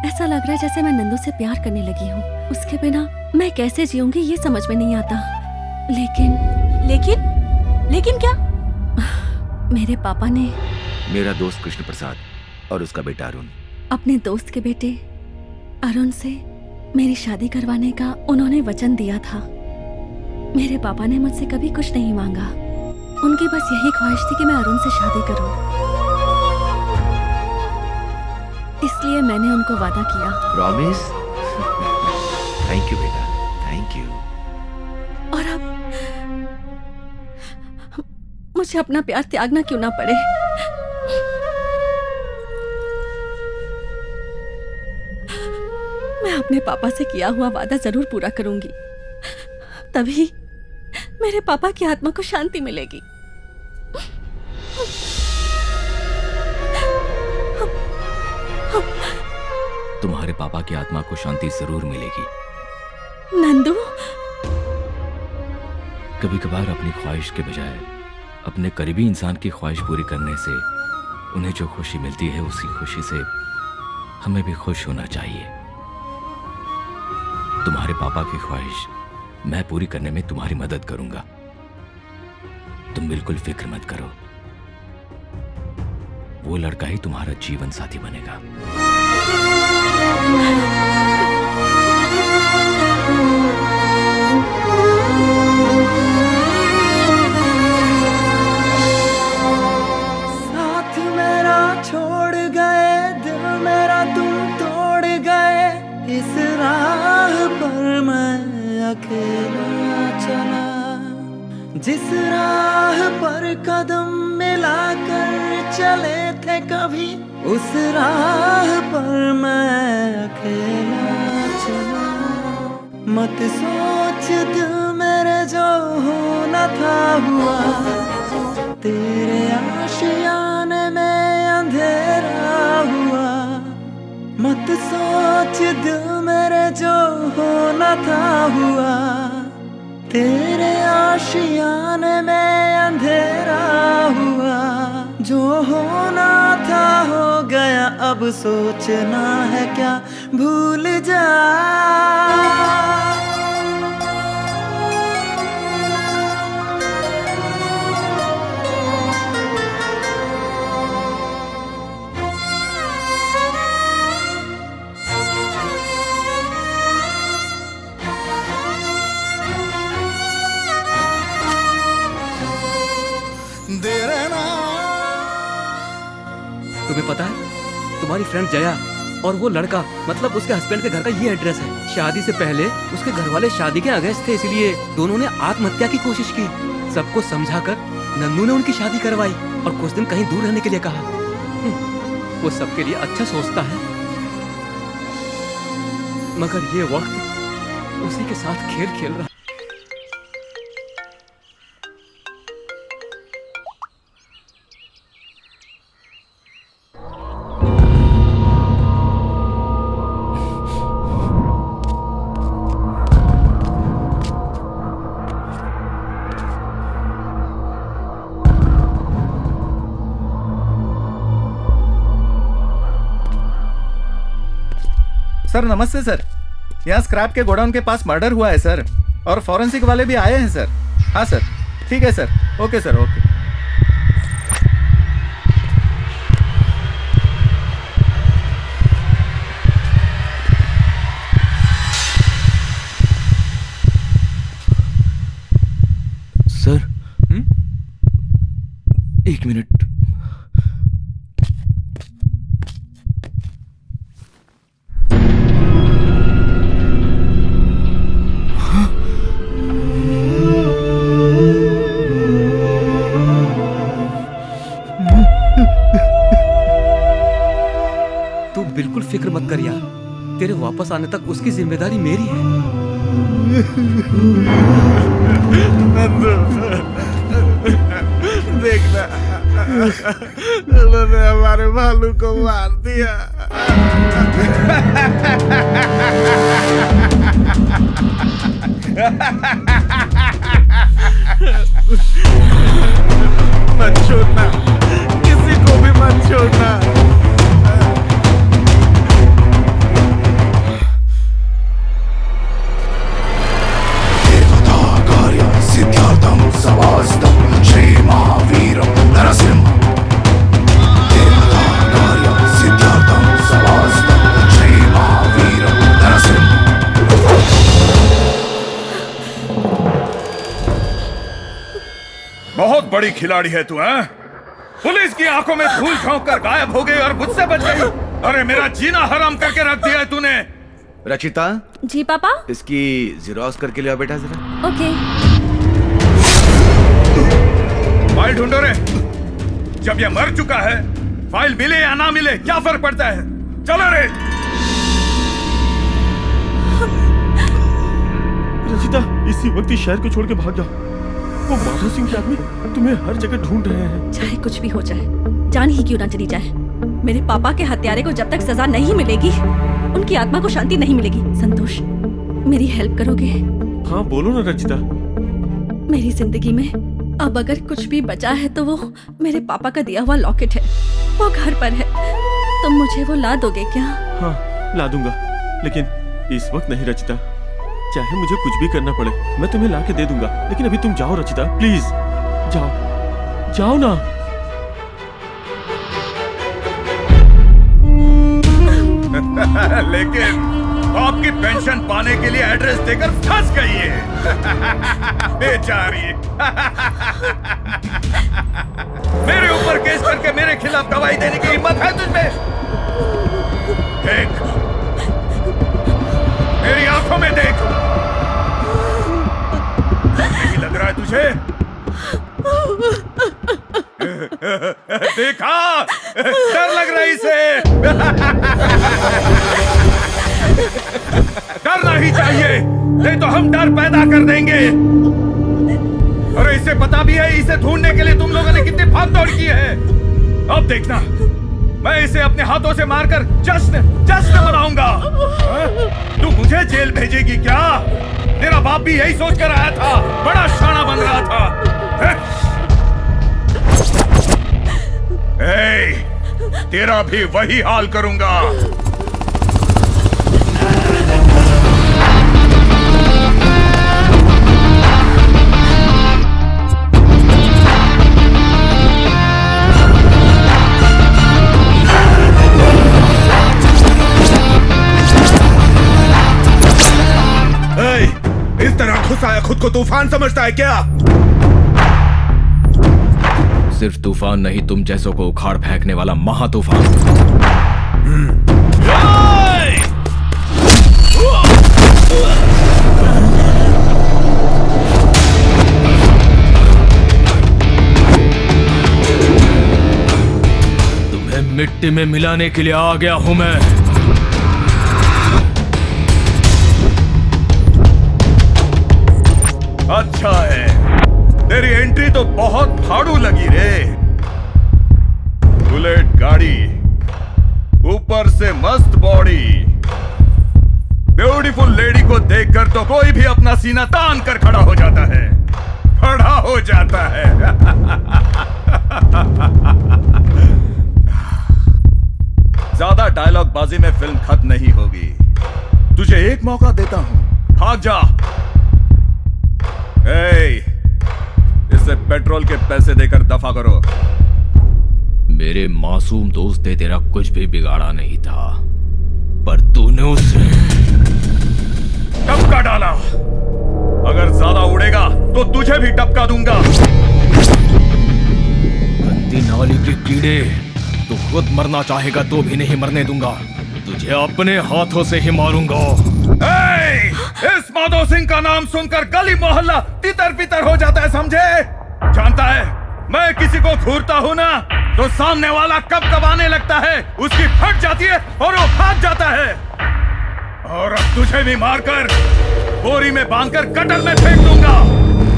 ऐसा लग रहा है जैसे मैं नंदू से प्यार करने लगी हूँ। उसके बिना मैं कैसे जीऊंगी ये समझ में नहीं आता। लेकिन क्या? मेरे पापा ने मेरा दोस्त कृष्ण प्रसाद और उसका बेटा अरुण, अपने दोस्त के बेटे अरुण से मेरी शादी करवाने का उन्होंने वचन दिया था। मेरे पापा ने मुझसे कभी कुछ नहीं मांगा, उनकी बस यही ख्वाहिश थी कि मैं अरुण से शादी करूं। इसलिए मैंने उनको वादा किया। प्रॉमिस? थैंक यू बेटा, थैंक यू। और अब मुझे अपना प्यार त्यागना क्यों ना पड़े। मैं अपने पापा से किया हुआ वादा जरूर पूरा करूंगी, तभी मेरे पापा की आत्मा को शांति मिलेगी। तुम्हारे पापा की आत्मा को शांति जरूर मिलेगी। नंदू, कभी कभार अपनी ख्वाहिश के बजाय अपने करीबी इंसान की ख्वाहिश पूरी करने से उन्हें जो खुशी मिलती है उसी खुशी से हमें भी खुश होना चाहिए। तुम्हारे पापा की ख्वाहिश मैं पूरी करने में तुम्हारी मदद करूंगा, तुम बिल्कुल फिक्र मत करो। वो लड़का ही तुम्हारा जीवन साथी बनेगा। साथ मेरा छोड़ गए, दिल मेरा तुम तोड़ गए, इस राह पर मैं अकेला चला। जिस राह पर कदम मिलाकर चले थे कभी, उस राह पर मैं अकेला चला। मत सोच दिल मेरे जो होना था हुआ, तेरे आशियाने में अंधेरा हुआ। मत सोच दिल मेरे जो होना था हुआ, तेरे आशियाने में अंधेरा हुआ। जो होना था हो गया, अब सोचना है क्या, भूल जा। तुम्हें पता है, तुम्हारी फ्रेंड जया और वो लड़का, मतलब उसके हस्बैंड के घर का ये एड्रेस है। शादी से पहले उसके घर वाले शादी के अगेंस्ट थे, इसलिए दोनों ने आत्महत्या की कोशिश की। सबको समझाकर नन्नू ने उनकी शादी करवाई और कुछ दिन कहीं दूर रहने के लिए कहा। वो सबके लिए अच्छा सोचता है, मगर ये वक्त उसी के साथ खेल खेल रहा। सर नमस्ते सर, यहाँ स्क्रैप के गोडाउन के पास मर्डर हुआ है सर, और फॉरेंसिक वाले भी आए हैं सर। हाँ सर, ठीक है sir, okay sir, okay. Sir, एक मिनट। बिल्कुल फिक्र मत कर यार, तेरे वापस आने तक उसकी जिम्मेदारी मेरी है। देखना, उन्होंने हमारे भालू को मार दिया। मत छोड़ना, किसी को भी मत छोड़ना। बहुत बड़ी खिलाड़ी है तू, हैं? पुलिस की आंखों में धूल झोंक कर गायब हो गई और मुझसे बच गई। अरे मेरा जीना हराम करके रख दिया है तूने। रचिता। जी पापा। इसकी ज़ेरॉक्स करके लिया बेटा जरा। ओके। फाइल ढूंढो रे। जब ये मर चुका है, फाइल मिले या ना मिले क्या फर्क पड़ता है? चलो रे। रचिता, इसी वक्त इस शहर को छोड़ के भाग जाओ। वो माधव सिंह के आदमी तुम्हें हर जगह ढूंढ रहे हैं। चाहे कुछ भी हो जाए, जान ही क्यों ना चली जाए, मेरे पापा के हत्यारे को जब तक सजा नहीं मिलेगी, उनकी आत्मा को शांति नहीं मिलेगी। संतोष, मेरी हेल्प करोगे? हाँ बोलो ना रचिता। मेरी जिंदगी में अब अगर कुछ भी बचा है तो वो मेरे पापा का दिया हुआ लॉकेट है। वो घर पर है, तुम मुझे वो ला दोगे क्या? हाँ ला दूंगा, लेकिन इस वक्त नहीं रचिता। चाहे मुझे कुछ भी करना पड़े, मैं तुम्हें ला के दे दूंगा, लेकिन अभी तुम जाओ रचिता, प्लीज जाओ, जाओ ना। लेकिन आपकी पेंशन पाने के लिए एड्रेस देकर फंस गई है। बेचारी। मेरे ऊपर केस करके मेरे खिलाफ गवाही देने की हिम्मत है तुझमें? देख, मेरी आंखों में देख। नहीं लग रहा है तुझे? देखा, डर लग रहा है इसे। डरना ही चाहिए, नहीं तो हम डर पैदा कर देंगे। और इसे पता भी है इसे ढूंढने के लिए तुम लोगों ने कितनी भाग दौड़ की है। अब देखना, मैं इसे अपने हाथों से मारकर जश्न मनाऊंगा। तू मुझे जेल भेजेगी क्या? तेरा बाप भी यही सोच कर आया था, बड़ा शाना बन रहा था। तेरा भी वही हाल करूंगा। इस तरह घुस आया खुद को तूफान समझता है क्या? सिर्फ तूफान नहीं, तुम जैसों को उखाड़ फेंकने वाला महा तूफान। तुम्हें मिट्टी में मिलाने के लिए आ गया हूं मैं। अच्छा है, तेरी एंट्री तो बहुत फाड़ू लगी रे। बुलेट गाड़ी, ऊपर से मस्त बॉडी, ब्यूटीफुल लेडी को देखकर तो कोई भी अपना सीना तान कर खड़ा हो जाता है। खड़ा हो जाता है। ज्यादा डायलॉग बाजी में फिल्म खत्म नहीं होगी। तुझे एक मौका देता हूं, भाग जा। इसे पेट्रोल के पैसे देकर दफा करो। मेरे मासूम दोस्त ने तेरा कुछ भी बिगाड़ा नहीं था, पर तूने उसे टपका डाला। अगर ज्यादा उड़ेगा तो तुझे भी टपका दूंगा। गंदी नाली के कीड़े, तू खुद मरना चाहेगा तो भी नहीं मरने दूंगा। तुझे अपने हाथों से ही मारूंगा। इस माधो सिंह का नाम सुनकर गली मोहल्ला तितर बितर हो जाता है, समझे? जानता है, मैं किसी को घूरता हूं ना तो सामने वाला कब कब आने लगता है, उसकी फट जाती है और वो भाग जाता है। और अब तुझे भी मारकर बोरी में बांधकर गटर में फेंक दूंगा।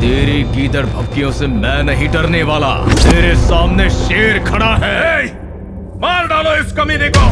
तेरी गीदड़ भपकियों से मैं नहीं डरने वाला। तेरे सामने शेर खड़ा है। मार डालो इस कमीने को।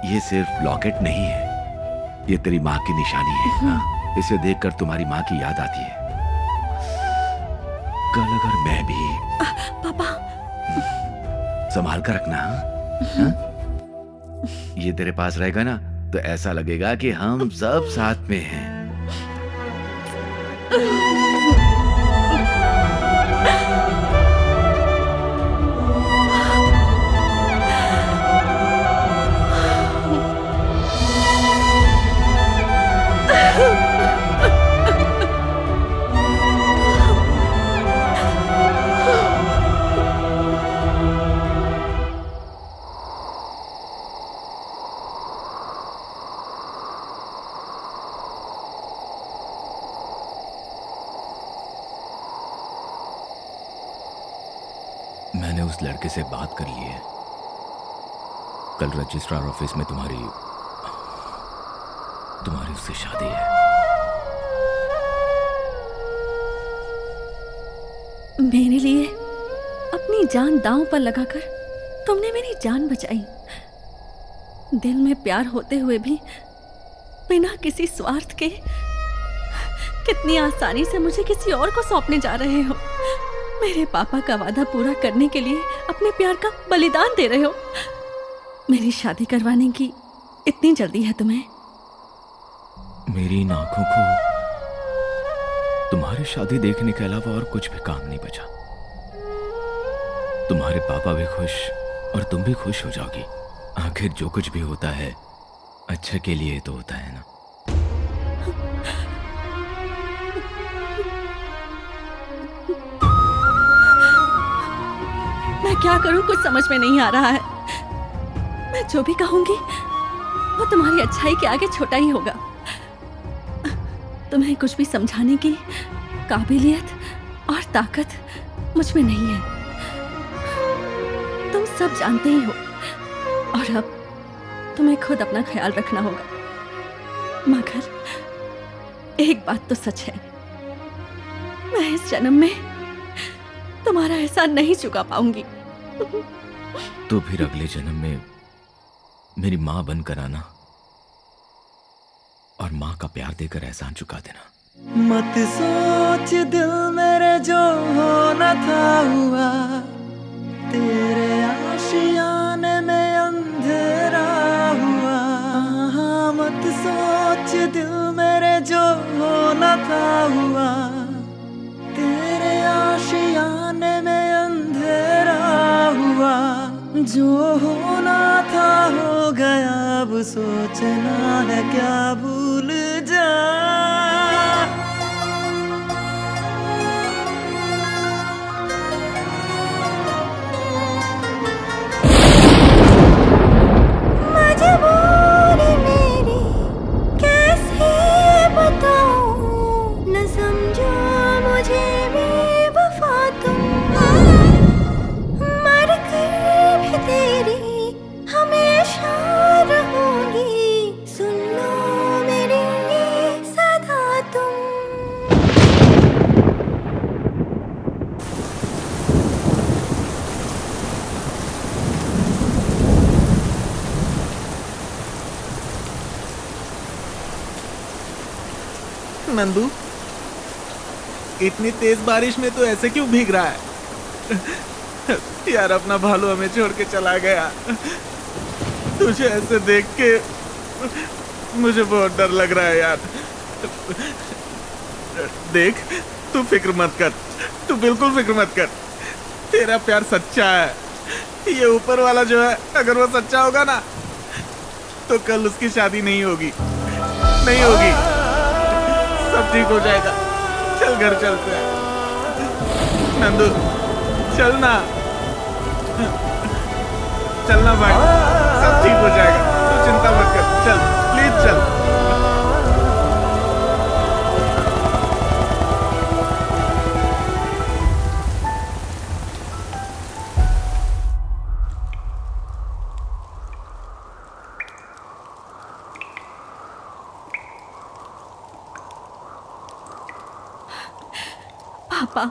ये सिर्फ लॉकेट नहीं है, ये तेरी माँ की निशानी है। हाँ, इसे देखकर तुम्हारी माँ की याद आती है। कल अगर मैं भी पापा संभाल कर रखना। हाँ? ये तेरे पास रहेगा ना तो ऐसा लगेगा कि हम सब साथ में हैं। मैंने उस लड़के से बात कर ली है। कल रजिस्ट्रार ऑफिस में तुम्हारी उससे शादी है। मेरे लिए अपनी जान दांव पर लगाकर तुमने मेरी जान बचाई। दिल में प्यार होते हुए भी बिना किसी स्वार्थ के कितनी आसानी से मुझे किसी और को सौंपने जा रहे हो। मेरे पापा का वादा पूरा करने के लिए अपने प्यार का बलिदान दे रहे हो। मेरी शादी करवाने की इतनी जल्दी है तुम्हें? मेरी इन आंखों को तुम्हारी शादी देखने के अलावा और कुछ भी काम नहीं बचा। तुम्हारे पापा भी खुश और तुम भी खुश हो जाओगी। आखिर जो कुछ भी होता है अच्छे के लिए तो होता है ना। मैं क्या करूं कुछ समझ में नहीं आ रहा है। मैं जो भी कहूंगी वो तुम्हारी अच्छाई के आगे छोटा ही होगा। तुम्हें कुछ भी समझाने की काबिलियत और ताकत मुझ में नहीं है। तुम सब जानते ही हो और अब तुम्हें खुद अपना ख्याल रखना होगा। मगर एक बात तो सच है, मैं इस जन्म में तुम्हारा एहसान नहीं चुका पाऊंगी। तो फिर अगले जन्म में मेरी माँ बनकर आना और माँ का प्यार देकर एहसान चुका देना। मत सोच दिल मेरे जो होना था हुआ, तेरे आशियाने में अंधेरा हुआ। हाँ, मत सोच दिल मेरे जो होना था हुआ, तेरे आशियाने में अंधेरा हुआ। जो होना था हो गया, अब सोचना है क्या भूल जा। मजबूरी मेरी कैसे बताऊं, न समझो मुझे बेवफा तुम। मर कर भी तेरी हमेशा रहूंगी, सुन लो मेरी सदा तुम। नंदू, इतनी तेज बारिश में तो ऐसे क्यों भीग रहा है? यार, अपना भालू हमें छोड़ के चला गया। तुझे ऐसे देख के मुझे बहुत डर लग रहा है यार। देख, तू फिक्र मत कर, तू बिल्कुल फिक्र मत कर। तेरा प्यार सच्चा है। ये ऊपर वाला जो है, अगर वो सच्चा होगा ना तो कल उसकी शादी नहीं होगी, नहीं होगी। सब ठीक हो जाएगा। चल घर चलते हैं। नंदू, चलना, चलना भाई, सब ठीक हो जाएगा। तू चिंता मत कर, चल प्लीज चल। पापा,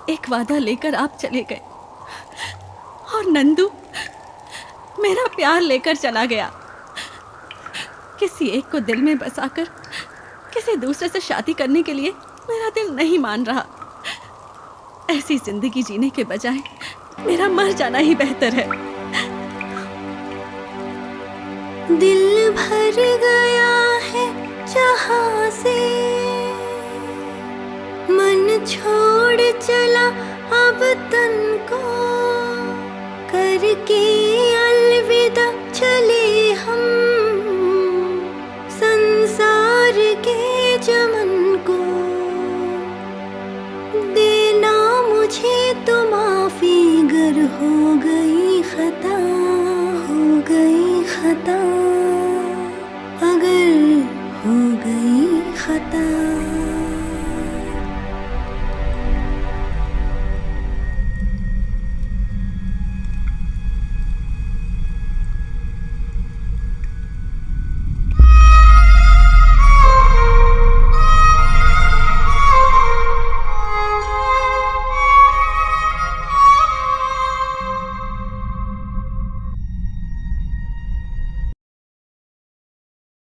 एक वादा लेकर आप चले गए और नंदू मेरा प्यार लेकर चला गया। किसी एक को दिल में बसाकर किसी दूसरे से शादी करने के लिए मेरा दिल नहीं मान रहा। ऐसी जिंदगी जीने के बजाय मेरा मर जाना ही बेहतर है। दिल भर गया है जहां से, मन छोड़ चला अब तन को, करके अलविदा चले